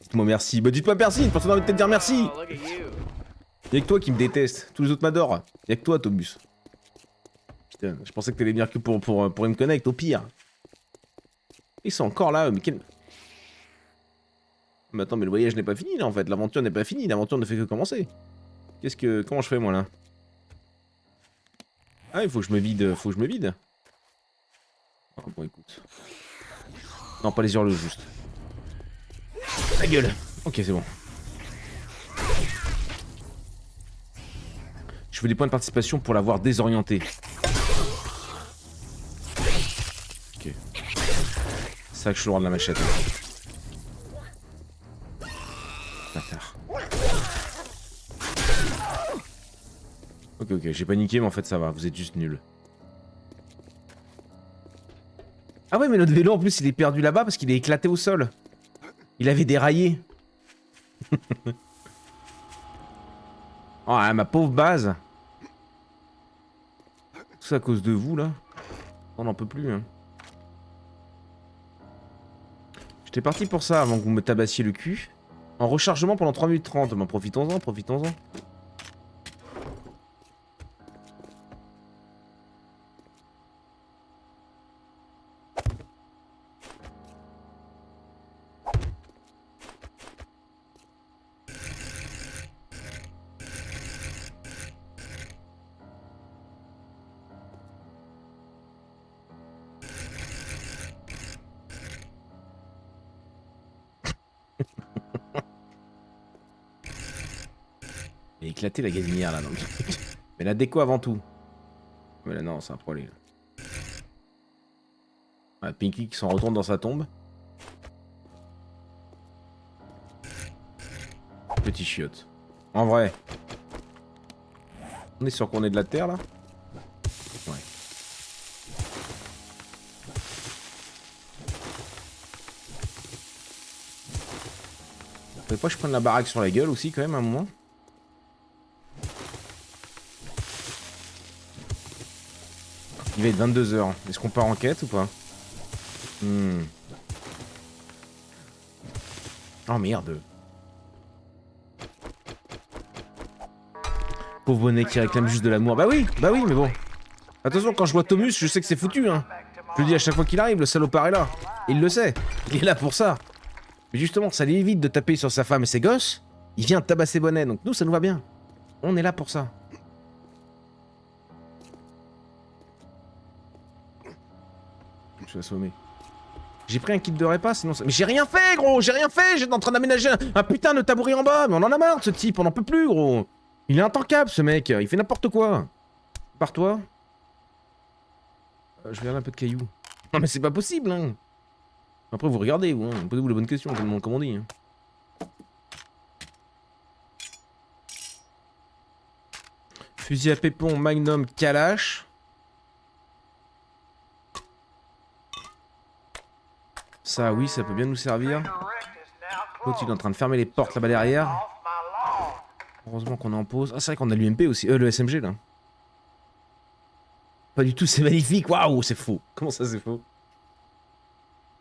Dites-moi merci. Bah, dites-moi merci. Personne n'a envie de te dire merci. Y'a que toi qui me déteste. Tous les autres m'adorent. Y'a que toi, Thomus. Putain, je pensais que t'allais venir que pour me connecter, au pire. Ils sont encore là, mais quel... Mais attends, mais le voyage n'est pas fini là en fait, l'aventure n'est pas finie, l'aventure ne fait que commencer. Comment je fais moi là? Ah, il faut que je me vide, Oh, bon écoute. Non, pas les hurleuses juste. Ta gueule. Ok, c'est bon. Je veux des points de participation pour l'avoir désorienté. Ok. C'est ça que je suis loin de la machette. Hein. Bâtard. Ok, j'ai paniqué, mais en fait ça va, vous êtes juste nuls. Ah ouais, mais notre vélo en plus il est perdu là-bas parce qu'il est éclaté au sol. Il avait déraillé. Oh, ma pauvre base. Tout ça à cause de vous là. On n'en peut plus. Hein. J'étais parti pour ça avant que vous me tabassiez le cul. En rechargement pendant 3 minutes 30. Ben, profitons-en, profitons-en. Elle est éclatée la gazinière là. Donc. Mais la déco avant tout. Mais là non, c'est un problème. Ah, Pinky qui s'en retourne dans sa tombe. Petit chiotte. En vrai. On est sûr qu'on est de la terre là? Ouais. Faudrait pas que je prenne la baraque sur la gueule aussi quand même à un moment. Il va être 22 h. Est-ce qu'on part en quête ou pas? Oh merde. Pauvre bonnet qui réclame juste de l'amour. Bah oui, mais bon. Attention, quand je vois Thomas, je sais que c'est foutu, hein. Je le dis à chaque fois qu'il arrive, le salopard est là. Il le sait. Il est là pour ça. Mais justement, ça l'évite de taper sur sa femme et ses gosses. Il vient tabasser bonnet, donc nous, ça nous va bien. On est là pour ça. Je suis assommé. J'ai pris un kit de repas, sinon ça... Mais j'ai rien fait, gros. J'ai rien fait. J'étais en train d'aménager un putain de tabouret en bas. Mais on en a marre de ce type. On n'en peut plus, gros. Il est intankable, ce mec. Il fait n'importe quoi. Par toi. Je vais regarder un peu de cailloux. Non, mais c'est pas possible, hein. Après, vous regardez, vous. Hein. Posez-vous les bonnes questions, comme on dit. Hein. Fusil à pépon, magnum, kalash. Ça, oui, ça peut bien nous servir. L'autre, il est en train de fermer les portes là-bas derrière. Heureusement qu'on est en pause. Ah, c'est vrai qu'on a l'UMP aussi. Le SMG, là. Pas du tout, c'est magnifique. Waouh, c'est faux. Comment ça, c'est faux?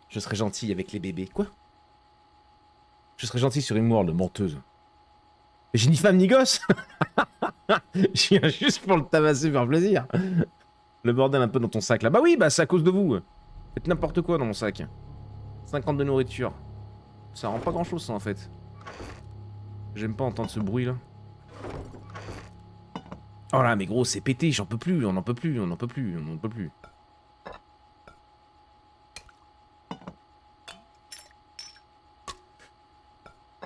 Je serais gentil avec les bébés. Quoi? Je serais gentil sur une world, menteuse. J'ai ni femme ni gosse. Je viens juste pour le tabasser, faire plaisir. Le bordel un peu dans ton sac, là. Bah oui, bah c'est à cause de vous. Faites n'importe quoi dans mon sac. 50 de nourriture. Ça rend pas grand-chose, ça, en fait. J'aime pas entendre ce bruit, là. Oh là, mais gros, c'est pété, j'en peux plus, on n'en peut plus, on n'en peut plus, on n'en peut plus.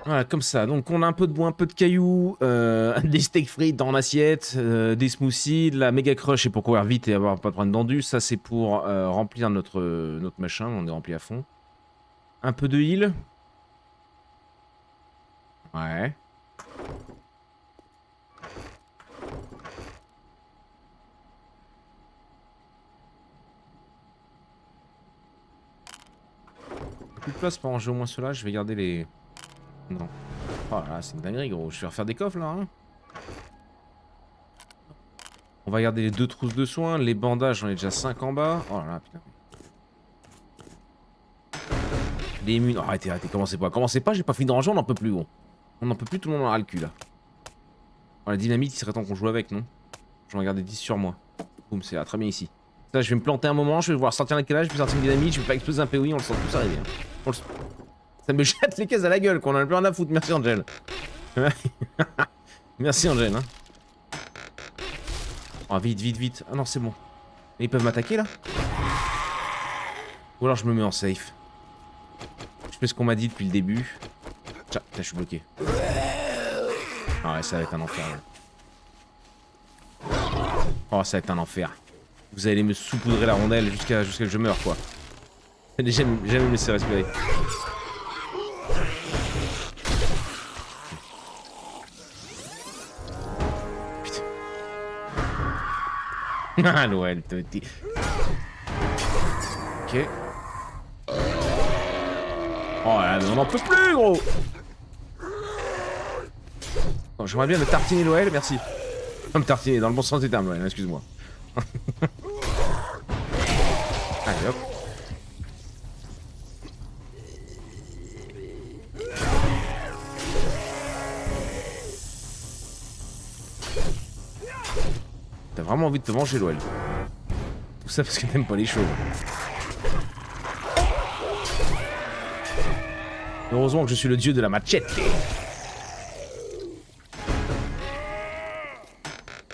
Voilà, comme ça. Donc, on a un peu de bois, un peu de cailloux, des steaks frites dans l'assiette, des smoothies, de la méga crush, et pour courir vite et avoir pas de problème d'endu. Ça, c'est pour remplir notre machin, on est rempli à fond. Un peu de heal. Ouais. Plus de place pour ranger au moins cela, je vais garder les... Non. Oh là là, c'est une dinguerie, gros. Je vais refaire des coffres, là, hein. On va garder les 2 trousses de soins, les bandages, j'en ai déjà 5 en bas. Oh là là, putain. Les munes... Oh, arrêtez, commencez pas, j'ai pas fini de ranger, on n'en peut plus, gros. On n'en peut plus, tout le monde en a le cul, là. Oh, la dynamite, il serait temps qu'on joue avec, non? Je vais en garder 10 sur moi. Boum, c'est très bien ici. Ça, je vais me planter un moment, je vais voir sortir un calage, je vais sortir une dynamite, je vais pas exploser un POI, on le sent tous arriver. Hein. Ça me jette les caisses à la gueule, qu'on en a plus rien à foutre. Merci, Angel. Merci, Angel. Hein. Oh, vite, vite, vite. Ah non, c'est bon. Mais ils peuvent m'attaquer, là? Ou alors je me mets en safe. Je fais ce qu'on m'a dit depuis le début. Tiens, je suis bloqué. Ah ouais, ça va être un enfer, là. Oh, ça va être un enfer. Vous allez me saupoudrer la rondelle jusqu'à ce que je meure, quoi. Jamais me laisser respirer. Putain. Ah Noël, t'es... Ok. Oh là, mais on n'en peut plus, gros. J'aimerais bien me tartiner Noël, merci. Me tartiner, dans le bon sens des termes, Noël, excuse-moi. Allez, hop. T'as vraiment envie de te venger, Noël. Tout ça parce que t'aimes pas les chauves. Heureusement que je suis le dieu de la machette.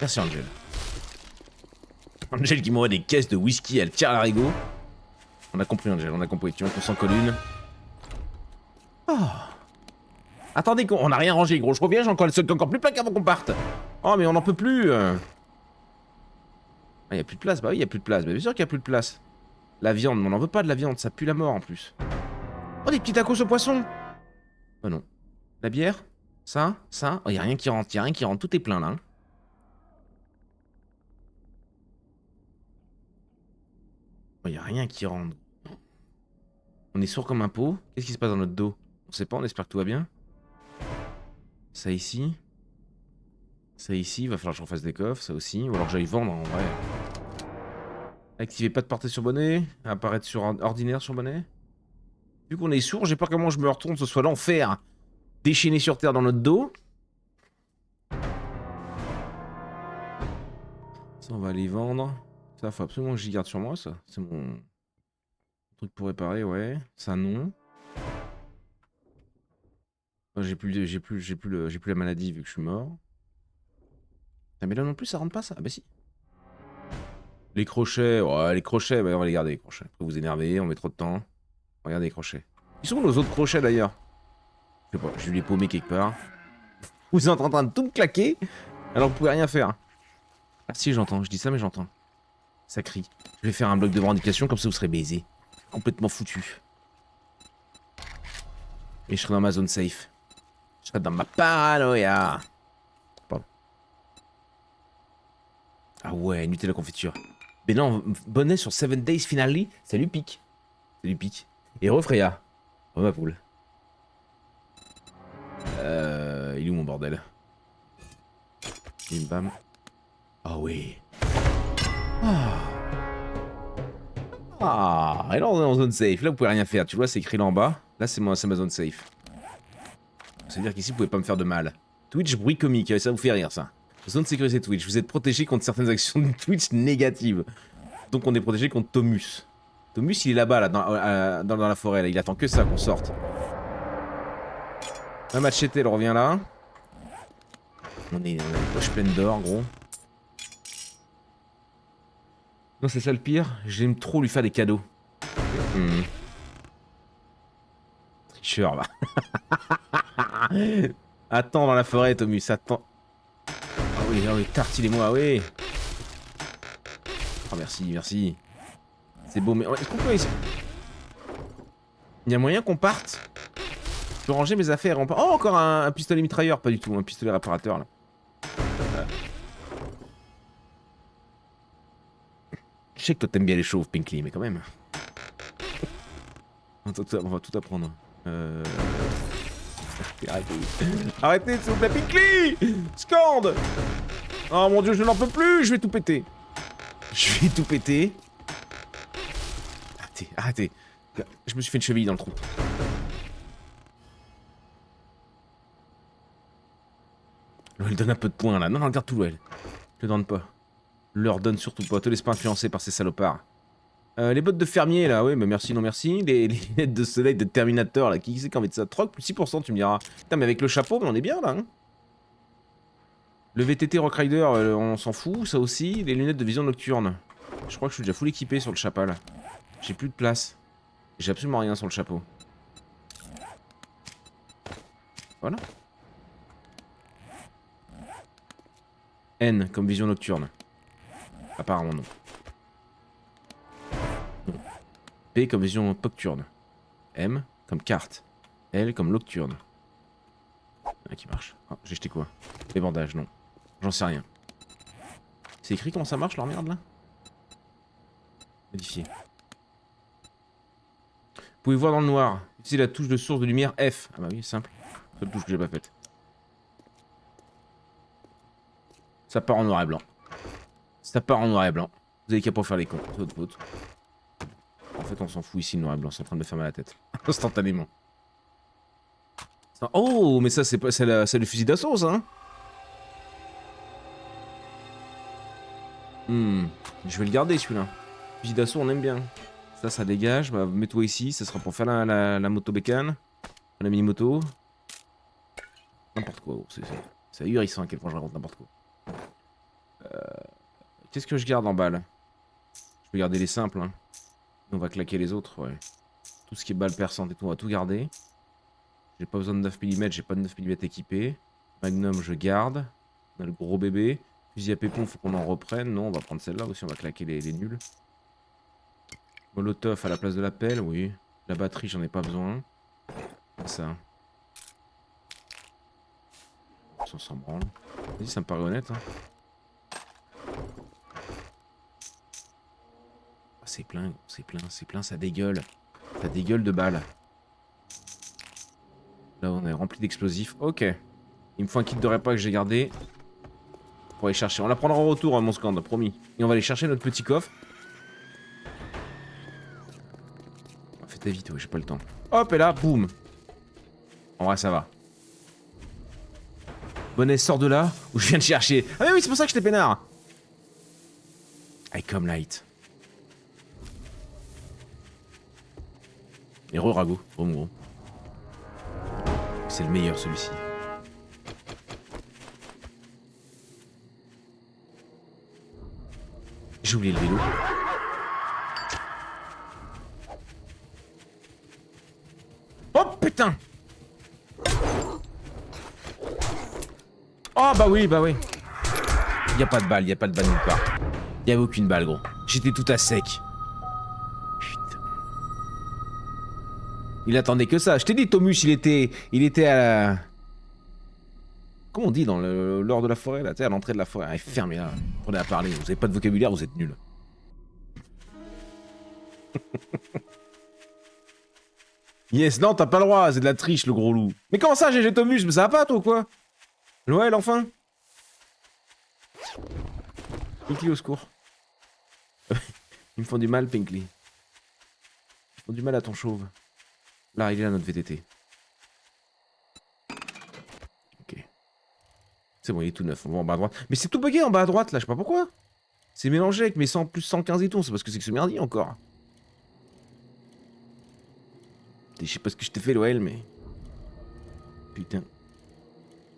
Merci Angel. Angel qui m'envoie des caisses de whisky, elle tire à l'arigot. On a compris Angel, on a compris. Tu veux qu'on s'en colle une. Oh. Attendez, on n'a rien rangé gros, je reviens, j'ai encore plus plein qu'avant qu'on parte. Oh mais on n'en peut plus. Ah y a plus de place, bah oui y a plus de place, bah bien sûr qu'il y a plus de place. La viande, mais on n'en veut pas de la viande, ça pue la mort en plus. Oh des petits tacos au poisson. Oh non. La bière. Ça. Oh y a rien qui rentre, tout est plein là. Hein. Oh, y a rien qui rentre. On est sourd comme un pot. Qu'est-ce qui se passe dans notre dos? On sait pas, on espère que tout va bien. Ça ici. Ça ici, va falloir que je refasse des coffres, ça aussi. Ou alors que j'aille vendre en vrai. Activez pas de portée sur bonnet. Apparaître sur ordinaire sur bonnet. Vu qu'on est sourd, j'ai peur que moi je me retourne, ce soit l'enfer. Déchaîné sur terre dans notre dos. Ça on va aller vendre. Ça faut absolument que j'y garde sur moi ça. C'est mon truc pour réparer, ouais. Ça non. J'ai plus la maladie vu que je suis mort. Ah, mais là non plus ça rentre pas ça. Ah bah si. Les crochets, ouais les crochets, bah on va les garder les crochets. Après vous énerver, on met trop de temps. Regardez les crochets. Ils sont où nos autres crochets d'ailleurs? Je sais pas, je vais les paumer quelque part. Vous êtes en train de tout me claquer alors vous pouvez rien faire. Ah si j'entends, je dis ça mais j'entends. Ça crie. Je vais faire un bloc de revendication comme ça vous serez baisé. Complètement foutu. Et je serai dans ma zone safe. Je serai dans ma paranoïa. Pardon. Ah ouais, Nutella confiture. Mais non, bonnet sur 7 Days Finale. Salut Pic. Salut Pic. Et Refreya. Oh ma poule. Il est où mon bordel? Bim bam. Ah oui. Ah, et là on est en zone safe. Là vous pouvez rien faire. Tu vois, c'est écrit là en bas. Là c'est ma zone safe. Ça veut dire qu'ici vous pouvez pas me faire de mal. Twitch bruit comique, ça vous fait rire ça. Zone sécurisée Twitch. Vous êtes protégé contre certaines actions de Twitch négatives. Donc on est protégé contre Tomus. Tomus il est là-bas là, dans la forêt là. Il attend que ça qu'on sorte. La machette elle revient là. On est une poche pleine d'or gros. Non c'est ça le pire. J'aime trop lui faire des cadeaux. Tricheur va. Attends dans la forêt Tomus, attends. Ah oui, tartine-moi, ah oui. Oh merci, merci. C'est beau mais... Est-ce qu'on peut essayer... Il y a moyen qu'on parte? Je peux ranger mes affaires. Oh encore un pistolet mitrailleur, pas du tout, un pistolet réparateur là. Je sais que toi t'aimes bien les chauves, Pinkly, mais quand même. On va tout apprendre. Arrêtez, s'il vous plaît, Pinkly! Scande! Oh mon dieu, je n'en peux plus, je vais tout péter. Je vais tout péter. Arrêtez. Je me suis fait une cheville dans le trou. Elle donne un peu de points là. Non, regarde tout, elle. Je le donne pas. Leur donne surtout pas. Te laisse pas influencer par ces salopards. Les bottes de fermier là, oui, mais merci, non merci. Les lunettes de soleil de Terminator là, qui c'est qui a envie de ça? Troc, plus 6%, tu me diras. Putain, mais avec le chapeau, mais on est bien là. Hein. Le VTT Rock Rider, on s'en fout, ça aussi. Les lunettes de vision nocturne. Je crois que je suis déjà full équipé sur le chapeau là. J'ai plus de place. J'ai absolument rien sur le chapeau. Voilà. N comme vision nocturne. Apparemment non. P comme vision nocturne. M comme carte. L comme nocturne. Ah, qui marche. Oh, j'ai jeté quoi? Les bandages, non. J'en sais rien. C'est écrit comment ça marche leur merde là? Modifier. Vous pouvez voir dans le noir. Utilisez la touche de source de lumière F. Ah bah oui, simple. Seule touche que j'ai pas faite. Ça part en noir et blanc. Ça part en noir et blanc. Vous avez qu'à pas faire les cons, c'est votre faute. En fait, on s'en fout ici, le noir et blanc, c'est en train de me faire mal à la tête. Instantanément. Oh, mais ça, c'est pas, c'est le fusil d'assaut, ça, hein. Je vais le garder, celui-là. Fusil d'assaut, on aime bien. Ça dégage. Bah, mets-toi ici, ça sera pour faire la moto bécane. La mini-moto. N'importe quoi, oh, c'est ahurissant à quel point je raconte n'importe quoi. Qu'est-ce que je garde en balle? Je peux garder les simples, hein. On va claquer les autres, ouais. Tout ce qui est balle perçante et tout, on va tout garder. J'ai pas besoin de 9 mm, j'ai pas de 9 mm équipé. Magnum, je garde. On a le gros bébé. Fusil à pépon, faut qu'on en reprenne. Non, on va prendre celle-là aussi, on va claquer les nuls. Molotov à la place de la pelle, oui. La batterie, j'en ai pas besoin. Ça. Ça s'en branle. Vas-y, ça me paraît honnête, hein. C'est plein, c'est plein, c'est plein, ça dégueule. Ça dégueule de balles. Là, on est rempli d'explosifs. Ok. Il me faut un kit de repas que j'ai gardé. Pour aller chercher. On la prendra en retour, hein, mon scan, promis. Et on va aller chercher notre petit coffre. Fais-toi vite, ouais, j'ai pas le temps. Hop, et là, boum. En vrai, ça va. Bonnet, sors de là, où je viens de chercher. Ah, mais oui, c'est pour ça que j'étais peinard. I come light. Et re-rago, mon gros. C'est le meilleur celui-ci. J'ai oublié le vélo. Oh putain! Oh bah oui, bah oui. Y'a pas de balle, y'a pas de balle nulle part. Y'avait aucune balle, gros. J'étais tout à sec. Putain. Il attendait que ça. Je t'ai dit, Tomus, il était à la... Comment on dit dans l'or de la forêt, là, tu sais, à l'entrée de la forêt. Ah, fermez là. Prenez à parler. Vous avez pas de vocabulaire, vous êtes nuls. Yes, non, t'as pas le droit, c'est de la triche, le gros loup. Mais comment ça, GG Tomus? Mais ça va pas, toi, ou quoi? Noël, enfin? Pinkley, au secours. Ils me font du mal, Pinkley. Ils font du mal à ton chauve. Là, il est là, notre VTT. Ok. C'est bon, il est tout neuf. On va en bas à droite. Mais c'est tout bugué en bas à droite, là, je sais pas pourquoi. C'est mélangé avec mes 100 plus 115 et tout. C'est parce que c'est que ce merdier encore. Je sais pas ce que je t'ai fait, l'OL, mais... Putain.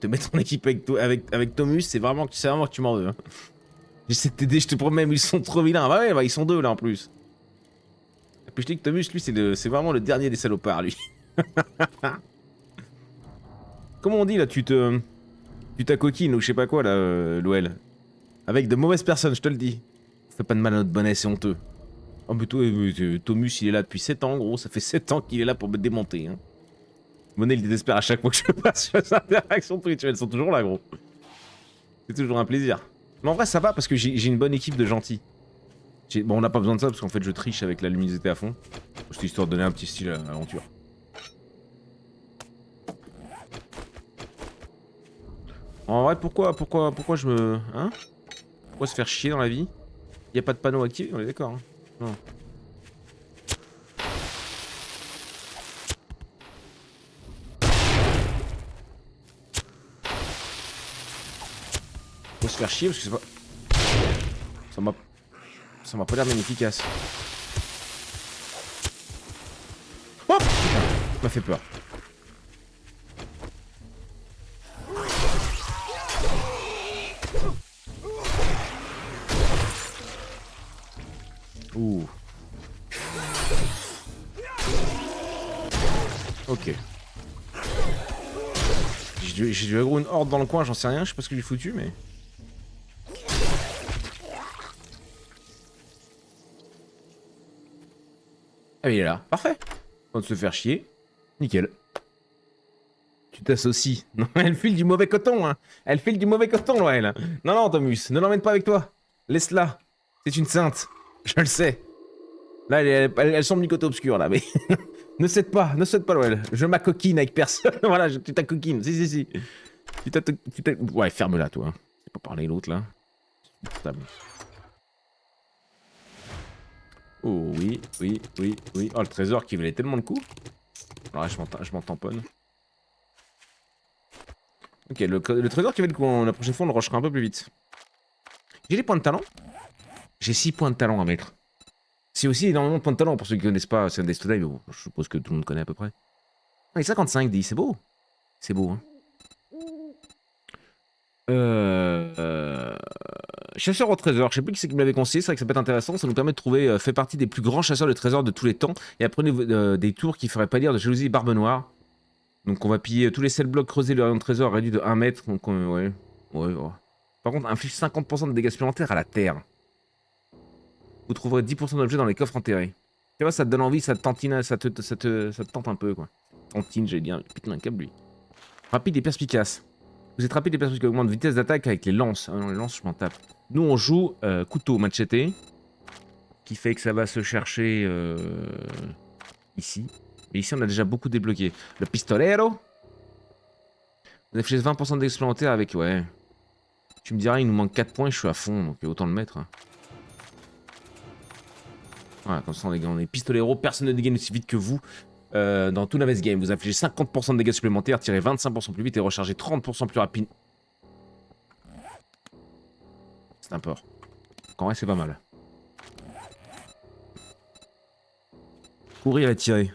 Te mettre en équipe avec Tomus, c'est vraiment que tu m'en veux. Hein. J'essaie de t'aider, je te promets, mais ils sont trop vilains. Bah ouais, bah ils sont deux, là, en plus. Et puis je dis que Tomus, lui, c'est vraiment le dernier des salopards, lui. Comment on dit, là, tu t'acoquines ou je sais pas quoi, là, l'OL. Avec de mauvaises personnes, je te le dis. Fais pas de mal à notre bonnet, c'est honteux. Oh, mais toi, Tomus, il est là depuis 7 ans, gros. Ça fait 7 ans qu'il est là pour me démonter. Hein. Monet, il désespère à chaque fois que je passe sur les interactions Twitch. Elles sont toujours là, gros. C'est toujours un plaisir. Mais en vrai, ça va parce que j'ai une bonne équipe de gentils. Bon, on n'a pas besoin de ça parce qu'en fait, je triche avec la luminosité à fond. C'est histoire de donner un petit style à l'aventure. En vrai, pourquoi je me... Hein? Pourquoi se faire chier dans la vie? Y a pas de panneau activé, on est d'accord. Hein. Non. Faut se faire chier parce que c'est pas... Ça m'a pas l'air bien efficace. Oh putain, ça m'a fait peur. Ouh. Ok. J'ai dû aggro une horde dans le coin, j'en sais rien, je sais pas ce que j'ai foutu, mais... Ah, mais il est là. Parfait. On va se faire chier. Nickel. Tu t'associes. Non, elle file du mauvais coton, hein. Elle file du mauvais coton, là, elle. Non, non, Thomas, ne l'emmène pas avec toi. Laisse-la. C'est une sainte. Je le sais. Là, elle semble du côté obscur, là, mais... ne cède pas, Noël. Je m'acoquine avec personne. Voilà, tu t'acoquines. Si. Ouais, ferme-la, toi. C'est pas parler l'autre, là. Oh, oui. Oh, le trésor qui valait tellement de coups. Alors là, je m'en tamponne. Ok, le trésor qui valait le coup, la prochaine fois, on le rushera un peu plus vite. J'ai des points de talent. J'ai 6 points de talent à mettre. C'est aussi énormément de points de talent pour ceux qui connaissent pas Seven Days to Die, mais bon, je suppose que tout le monde connaît à peu près. Ah, et 55 dit, c'est beau. C'est beau, hein. Chasseur au trésor, je sais plus qui c'est qui me l'avait conseillé, c'est vrai que ça peut être intéressant, ça nous permet de trouver, fait partie des plus grands chasseurs de trésors de tous les temps, et apprenez des tours qui feraient pâlir de jalousie et barbe noire. Donc on va piller tous les 7 blocs creusés, le rayon de trésor réduit de 1 mètre, donc ouais. Par contre, inflige 50% de dégâts supplémentaires à la terre. Vous trouverez 10% d'objets dans les coffres enterrés. Tu vois, ça te donne envie, ça te tantine, ça te tente un peu, quoi. Tantine, j'allais dire, putain, un câble, lui. Rapide et perspicace. Vous êtes rapide et perspicace qui augmente vitesse d'attaque avec les lances. Ah non, les lances, je m'en tape. Nous, on joue couteau machete, qui fait que ça va se chercher ici. Mais ici, on a déjà beaucoup débloqué. Le pistolero. Vous avez fait 20% d'expérimentaire avec, ouais. Tu me diras, il nous manque 4 points, je suis à fond, donc autant le mettre. Hein. Voilà, comme ça on est pistolero, personne ne dégaine aussi vite que vous. Dans tout Naves Game, vous infligez 50% de dégâts supplémentaires, tirez 25% plus vite et rechargez 30% plus rapide. C'est un port. En vrai, c'est pas mal. Courir et tirer.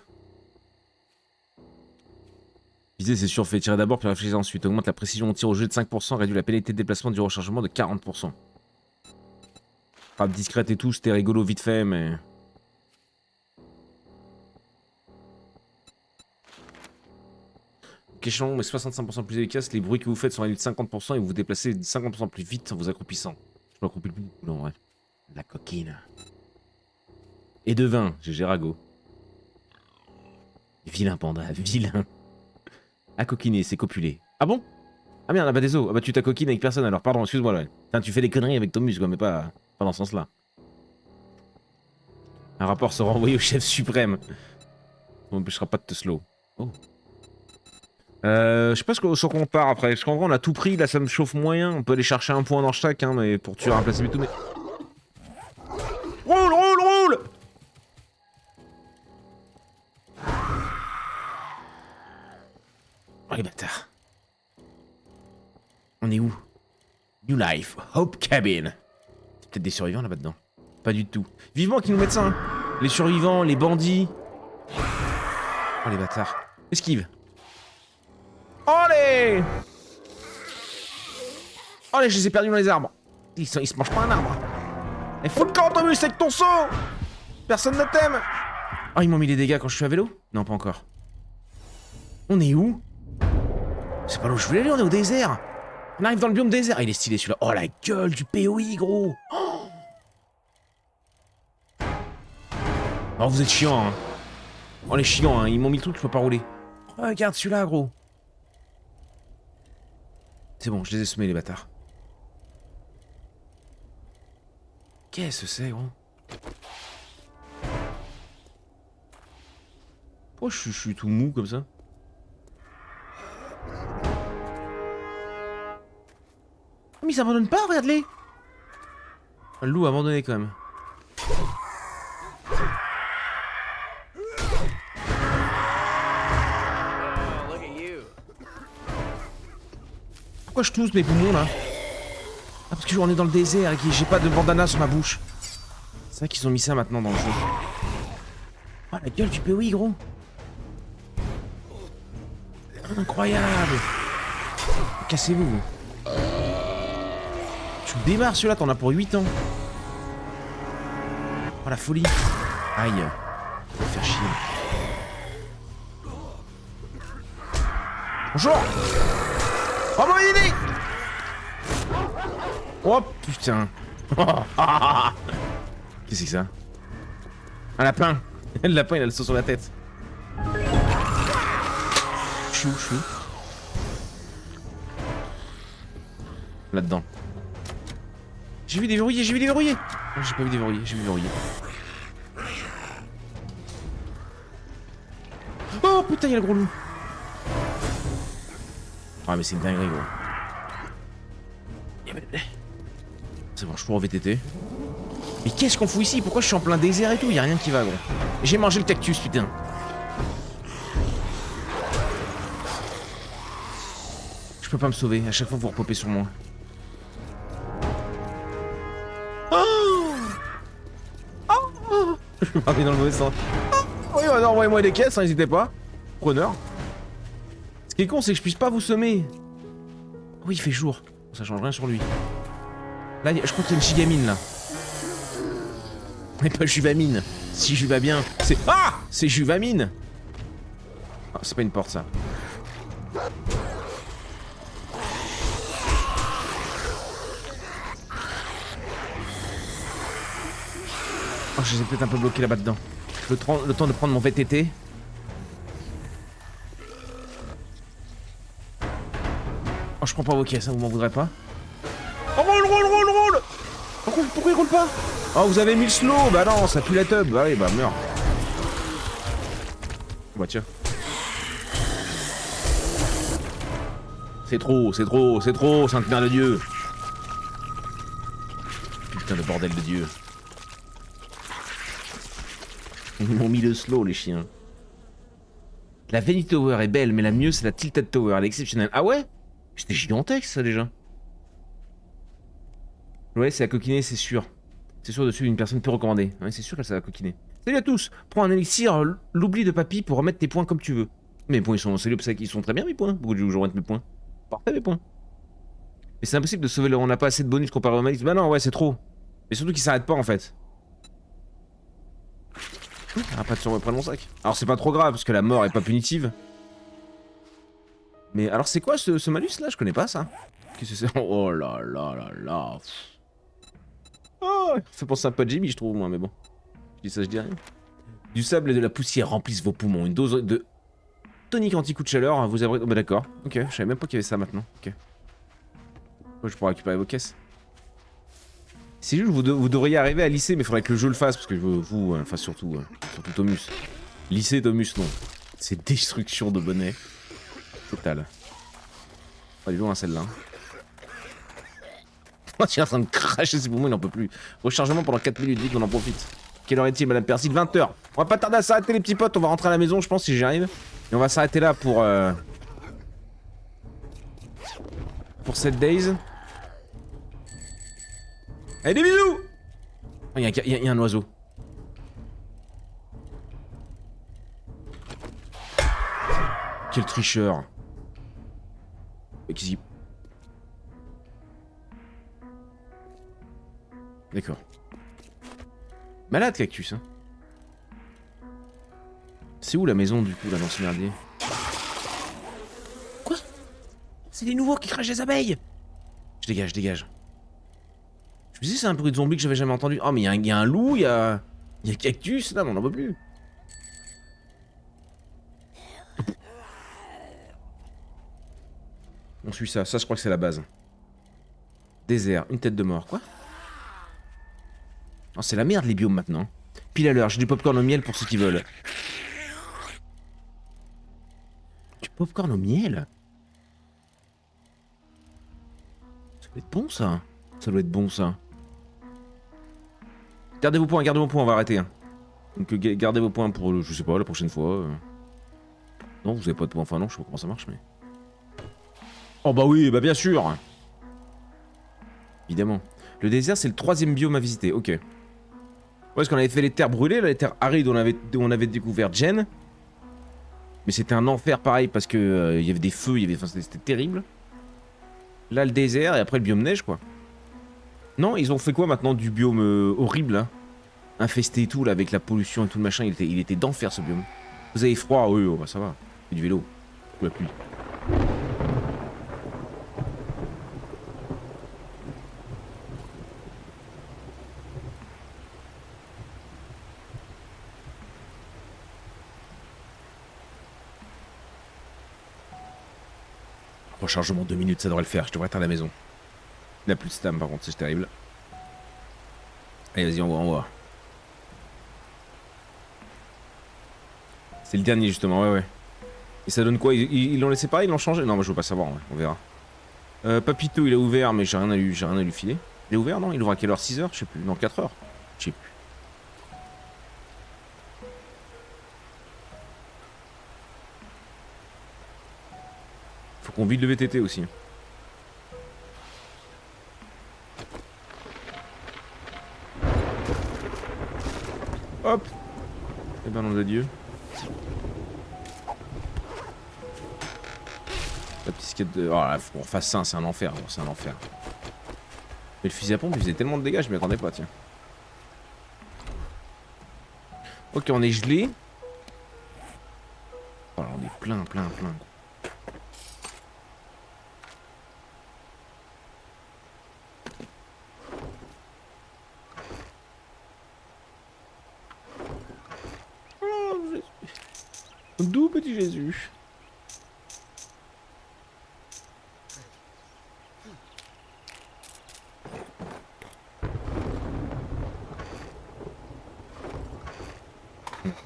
Viser, c'est sûr, fait tirer d'abord puis réfléchir ensuite. Augmente la précision au tir au jeu de 5%, réduit la pénalité de déplacement du rechargement de 40%. Frappe discrète et tout, c'était rigolo vite fait, mais... Question, mais 65% plus efficace, les bruits que vous faites sont réduits de 50% et vous vous déplacez 50% plus vite en vous accroupissant. Je m'accroupis plus beaucoup, non, ouais. La coquine. Et de vin, GG Rago. Vilain panda, vilain. À coquiner, c'est copuler. Ah bon? Ah merde, ah bah désolé, ah bah tu t'acoquines avec personne alors, pardon, excuse-moi là. Putain, tu fais des conneries avec Thomas, quoi, mais pas dans ce sens-là. Un rapport sera envoyé au chef suprême. On m'empêchera pas de te slow. Oh. Je sais pas sur quoi on part après. Parce qu'en vrai, on a tout pris. Là, ça me chauffe moyen. On peut aller chercher un point dans chaque, hein, mais pour tuer un placement et tout. Mais. Roule! Oh les bâtards. On est où? New Life, Hope Cabin. C'est peut-être des survivants là-bas dedans. Pas du tout. Vivement qu'ils nous mettent ça, hein. Les survivants, les bandits. Oh les bâtards. Esquive. Allez! Allez, je les ai perdus dans les arbres. Ils se mangent pas un arbre. Et fous le camp, Thomas, avec ton saut! Personne ne t'aime! Oh, ils m'ont mis des dégâts quand je suis à vélo? Non, pas encore. On est où? C'est pas là où je voulais aller, on est au désert. On arrive dans le biome désert. Ah, il est stylé celui-là. Oh, la gueule du POI, gros! Oh, vous êtes chiants, hein. Oh, les chiants, hein. Ils m'ont mis le truc, je peux pas rouler. Regarde celui-là, gros. C'est bon, je les ai semés, les bâtards. Qu'est-ce que c'est, gros? Pourquoi je suis tout mou comme ça? Mais ils s'abandonnent pas, regarde-les! Le loup a abandonné quand même. Pourquoi je tousse mes poumons là? Ah, parce que on est dans le désert et que j'ai pas de bandana sur ma bouche. C'est vrai qu'ils ont mis ça maintenant dans le jeu. Oh la gueule du POI, gros. Incroyable. Cassez-vous. Tu démarres celui-là, t'en as pour 8 ans. Oh la folie. Aïe. Ça va faire chier. Bonjour. Oh mon idée. Oh putain. Qu'est-ce que c'est que ça? Un lapin. Le lapin, il a le saut sur la tête. Chou. Là-dedans. J'ai vu déverrouiller. Non, j'ai pas vu déverrouiller, j'ai vu verrouiller. Oh putain, il y a le gros loup. Ah mais c'est une dinguerie gros. C'est bon, je suis en VTT. Mais qu'est-ce qu'on fout ici? Pourquoi je suis en plein désert et tout? Y'a rien qui va gros. J'ai mangé le cactus putain. Je peux pas me sauver, à chaque fois vous repopez sur moi. Je me parler dans le mauvais sens. Oui, alors envoyez-moi des caisses, hein, n'hésitez pas. Preneur. Ce qui est con, c'est que je puisse pas vous semer. Oui, il fait jour. Ça change rien sur lui. Là, je crois qu'il y a une gigamine là. Mais pas Juvamine. Si je vais bien, c'est. Ah! C'est Juvamine! Ah, c'est pas une porte ça. Oh, je les ai peut-être un peu bloqués là-bas dedans. Le temps de prendre mon VTT. Oh, je prends pas vos caisses, hein, vous m'en voudrez pas. Oh, roule! Pourquoi il roule pas? Oh, vous avez mis le slow. Bah non, ça pue la tub. Bah oui, bah meurs. Bah tiens. C'est trop, Sainte Mère de Dieu. Putain de bordel de Dieu. Ils m'ont mis le slow, les chiens. La Vanity Tower est belle, mais la mieux, c'est la Tilted Tower. Elle est exceptionnelle. Ah ouais? C'était gigantesque, ça, déjà. Ouais, c'est à coquiner, c'est sûr. C'est sûr dessus, une personne peut recommander. Ouais, c'est sûr qu'elle s'est coquiner. Salut à tous! Prends un élixir, l'oubli de papy pour remettre tes points comme tu veux. Mes points, ils sont... Salut, ils sont très bien, mes points. Pourquoi je vais remettre mes points? Parfait, mes points. Mais c'est impossible de sauver le... On n'a pas assez de bonus comparé au Malix. Bah non, ouais, c'est trop. Mais surtout qu'ils s'arrêtent pas, en fait. Ah, pas de reprendre mon sac. Alors c'est pas trop grave parce que la mort est pas punitive. Mais alors c'est quoi ce malus là? Je connais pas ça. Qu'est-ce que c'est? Oh là là là là. Oh, ça fait penser un peu à Jimmy je trouve moi, mais bon. Je dis ça, je dis rien. Du sable et de la poussière remplissent vos poumons. Une dose de tonique anti-coup de chaleur vous abrite... Oh bah d'accord. Ok, je savais même pas qu'il y avait ça maintenant. Ok. Je pourrais récupérer vos caisses. C'est juste que vous devriez arriver à lisser, mais il faudrait que le jeu le fasse, parce que vous, enfin surtout Thomus. Lisser Thomus, non. C'est destruction de bonnet. Total. Pas du tout, hein, celle-là. Moi, je suis en train de cracher ses poumons, il n'en peut plus. Rechargement pendant 4 minutes, vite, on en profite. Quelle heure est-il, Madame Persil? 20h. On va pas tarder à s'arrêter, les petits potes, on va rentrer à la maison, je pense, si j'y arrive. Et on va s'arrêter là pour 7 days. Allez, des bisous! Il y a un oiseau. Quel tricheur. Qu'est-ce. D'accord. Malade, cactus, hein. C'est où la maison, du coup, là, dans ce merdier? Quoi? C'est les nouveaux qui crachent les abeilles! Je dégage, dégage. Je me disais, c'est un bruit de zombie que j'avais jamais entendu. Oh, mais il y a un loup, il y a cactus, là, mais on n'en peut plus. On suit ça, je crois que c'est la base. Désert, une tête de mort, quoi? Oh, c'est la merde les biomes maintenant. Pile à l'heure, j'ai du popcorn au miel pour ceux qui veulent. Du popcorn au miel? Ça doit être bon ça. Ça doit être bon ça. Gardez vos points, on va arrêter. Hein. Donc gardez vos points pour, je sais pas, la prochaine fois. Non, vous avez pas de points, enfin non, je sais pas comment ça marche, mais... Oh bah oui, bah bien sûr. Évidemment. Le désert, c'est le 3e biome à visiter, ok. Ouais, parce qu'on avait fait les terres brûlées, là, les terres arides où on avait découvert Jen. Mais c'était un enfer pareil, parce que il y avait des feux, enfin, c'était terrible. Là, le désert, et après le biome neige, quoi. Non, ils ont fait quoi maintenant du biome horrible, là? Infesté et tout, là, avec la pollution et tout le machin, il était d'enfer, ce biome. Vous avez froid? Oui, oh, bah ça va. C'est du vélo. Sous la pluie. rechargement 2 minutes, ça devrait le faire. Je devrais être à la maison. Il n'a plus de stam par contre, c'est terrible. Allez, vas-y, on voit. C'est le dernier justement, ouais. Et ça donne quoi? Ils l'ont laissé pareil, ils l'ont changé? Non, moi je veux pas savoir, ouais. On verra. Papito, il a ouvert, mais j'ai rien à lui filer. Il est ouvert, non? Il ouvre à quelle heure? 6 heures? Je sais plus. Non, 4 heures? Je sais plus. Faut qu'on vide le VTT aussi. Hop. Eh ben, nom de Dieu. La petite skate de... Oh là, faut qu'on refasse ça, c'est un enfer, bon, c'est un enfer. Mais le fusil à pompe, il faisait tellement de dégâts, je m'y attendais pas, tiens. Ok, on est gelé. Oh là, on est plein. Oh, Jésus. D'où petit Jésus?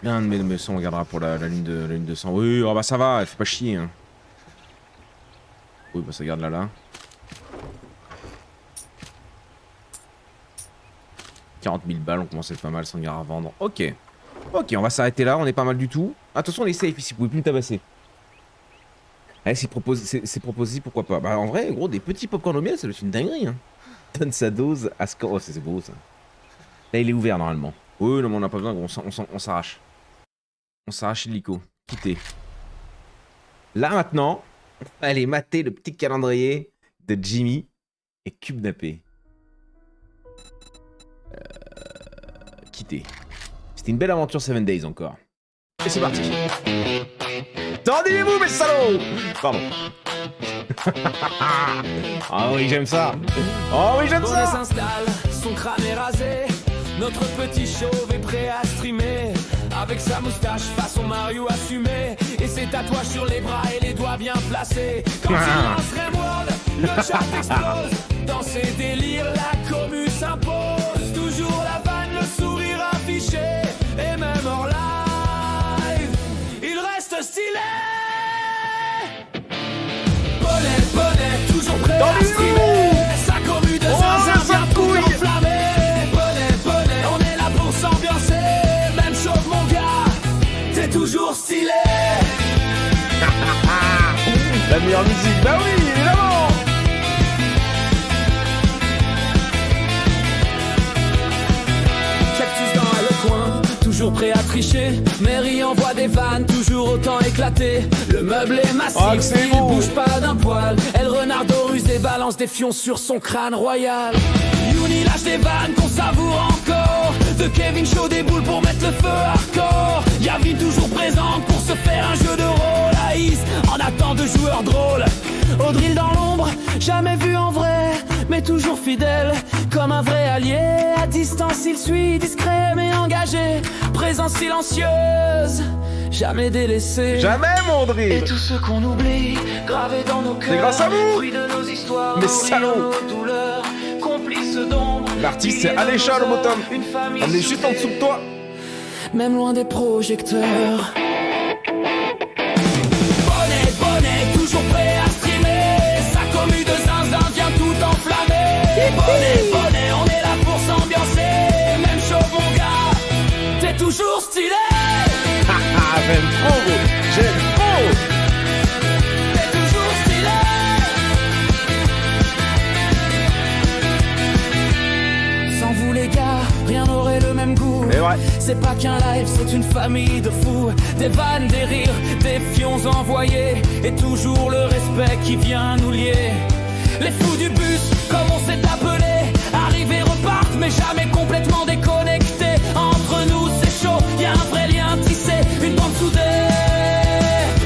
Plein de mes sons, on regardera pour la lune de sang. Oui, oh bah ça va, elle fait pas chier. Hein. Oui, bah ça garde là. 40 000 balles, on commence à être pas mal sans gare à vendre. Ok, on va s'arrêter là, on est pas mal du tout. Attention, on est safe ici, vous pouvez plus me tabasser. Allez, c'est proposé, pourquoi pas. Bah en vrai, gros, des petits popcorn au miel, ça doit être une dinguerie. Hein. Donne sa dose à score. Oh, c'est beau ça. Là, il est ouvert normalement. Oui, non, mais on a pas besoin, on s'arrache. On s'arrache l'hélico. Quittez. Là maintenant, allez mater le petit calendrier de Jimmy et kidnapper. Quittez. C'était une belle aventure 7 Days encore. Et c'est parti. Tendez-vous mes salauds. Pardon. Ah oui, j'aime ça. Oh oui, j'aime ça. S'installe, son crâne est rasé. Notre petit chauve est prêt à streamer. Avec sa moustache façon Mario assumé. Et ses tatouages sur les bras et les doigts bien placés. Quand il lance Rimworld, le chat explose. Dans ses délires, la commu s'impose. Toujours la vanne, le sourire affiché. Et même hors live, il reste stylé. Bonnet, toujours prêt à streamer. Sa commu de zinzin vient tout enflammer. Bonnet, on est là pour s'ambiancer. Même chauve mon gars, t'es toujours stylé. La meilleure musique, bah oui, évidemment. Cactus dans le coin, toujours prêt à tricher. Mary envoie des vannes, toujours autant éclatées. Le meuble est massif, il bouge pas d'un poil. Elle renardo ruse et balance des fions sur son crâne royal. Youni lâche des vannes qu'on savoure encore. De Kevin Shaw des boules pour mettre le feu hardcore. Yavin toujours présente pour se faire un jeu de rôle. Aïs en attend de joueurs drôles. Audril dans l'ombre, jamais vu en vrai, mais toujours fidèle, comme un vrai allié. À distance il suit, discret mais engagé. Présence silencieuse, jamais délaissée. Jamais mon Audril. Et tout ce qu'on oublie, gravé dans nos cœurs. C'est grâce à vous. Fruit de nos histoires, mais salaud. nos douleurs, complices d'ombre. L'artiste c'est Alécha le bottom. On est juste en dessous de toi. Même loin des projecteurs. Bonnet, toujours prêt à streamer. Sa commu de zinzin vient tout enflammer. Bonnet, on est là pour s'ambiancer. Même chaud mon gars, t'es toujours stylé. J'aime trop, j'aime trop. T'es toujours stylé. Sans vous les gars, rien n'aurait le même goût. Mais ouais. C'est pas qu'un live, c'est une famille de fous. Des vannes, des rires, des fions envoyés. Et toujours le respect qui vient nous lier. Les fous du bus, comme on s'est appelé. Arrivés repartent, mais jamais complètement déconnectés. Entre nous c'est chaud, y'a un vrai lien tissé. Une bande soudée,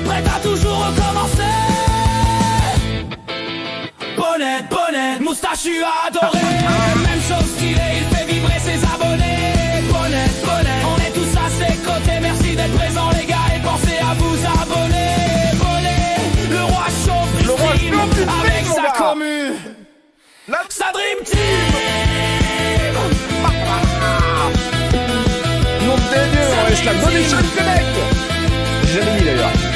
prête à toujours recommencer. Bonnet, moustachu adoré. Même chose qu'il est, il fait vibrer ses abonnés. Bonnet, on est tous à ses côtés. Merci d'être présents les gars et pensez à vous abonner. Bonnet, le roi chaud, Le roi chaud. Sa Dream Team. Nom de Dieu, on laisse la bonne échelle connect. J'ai jamais mis d'ailleurs.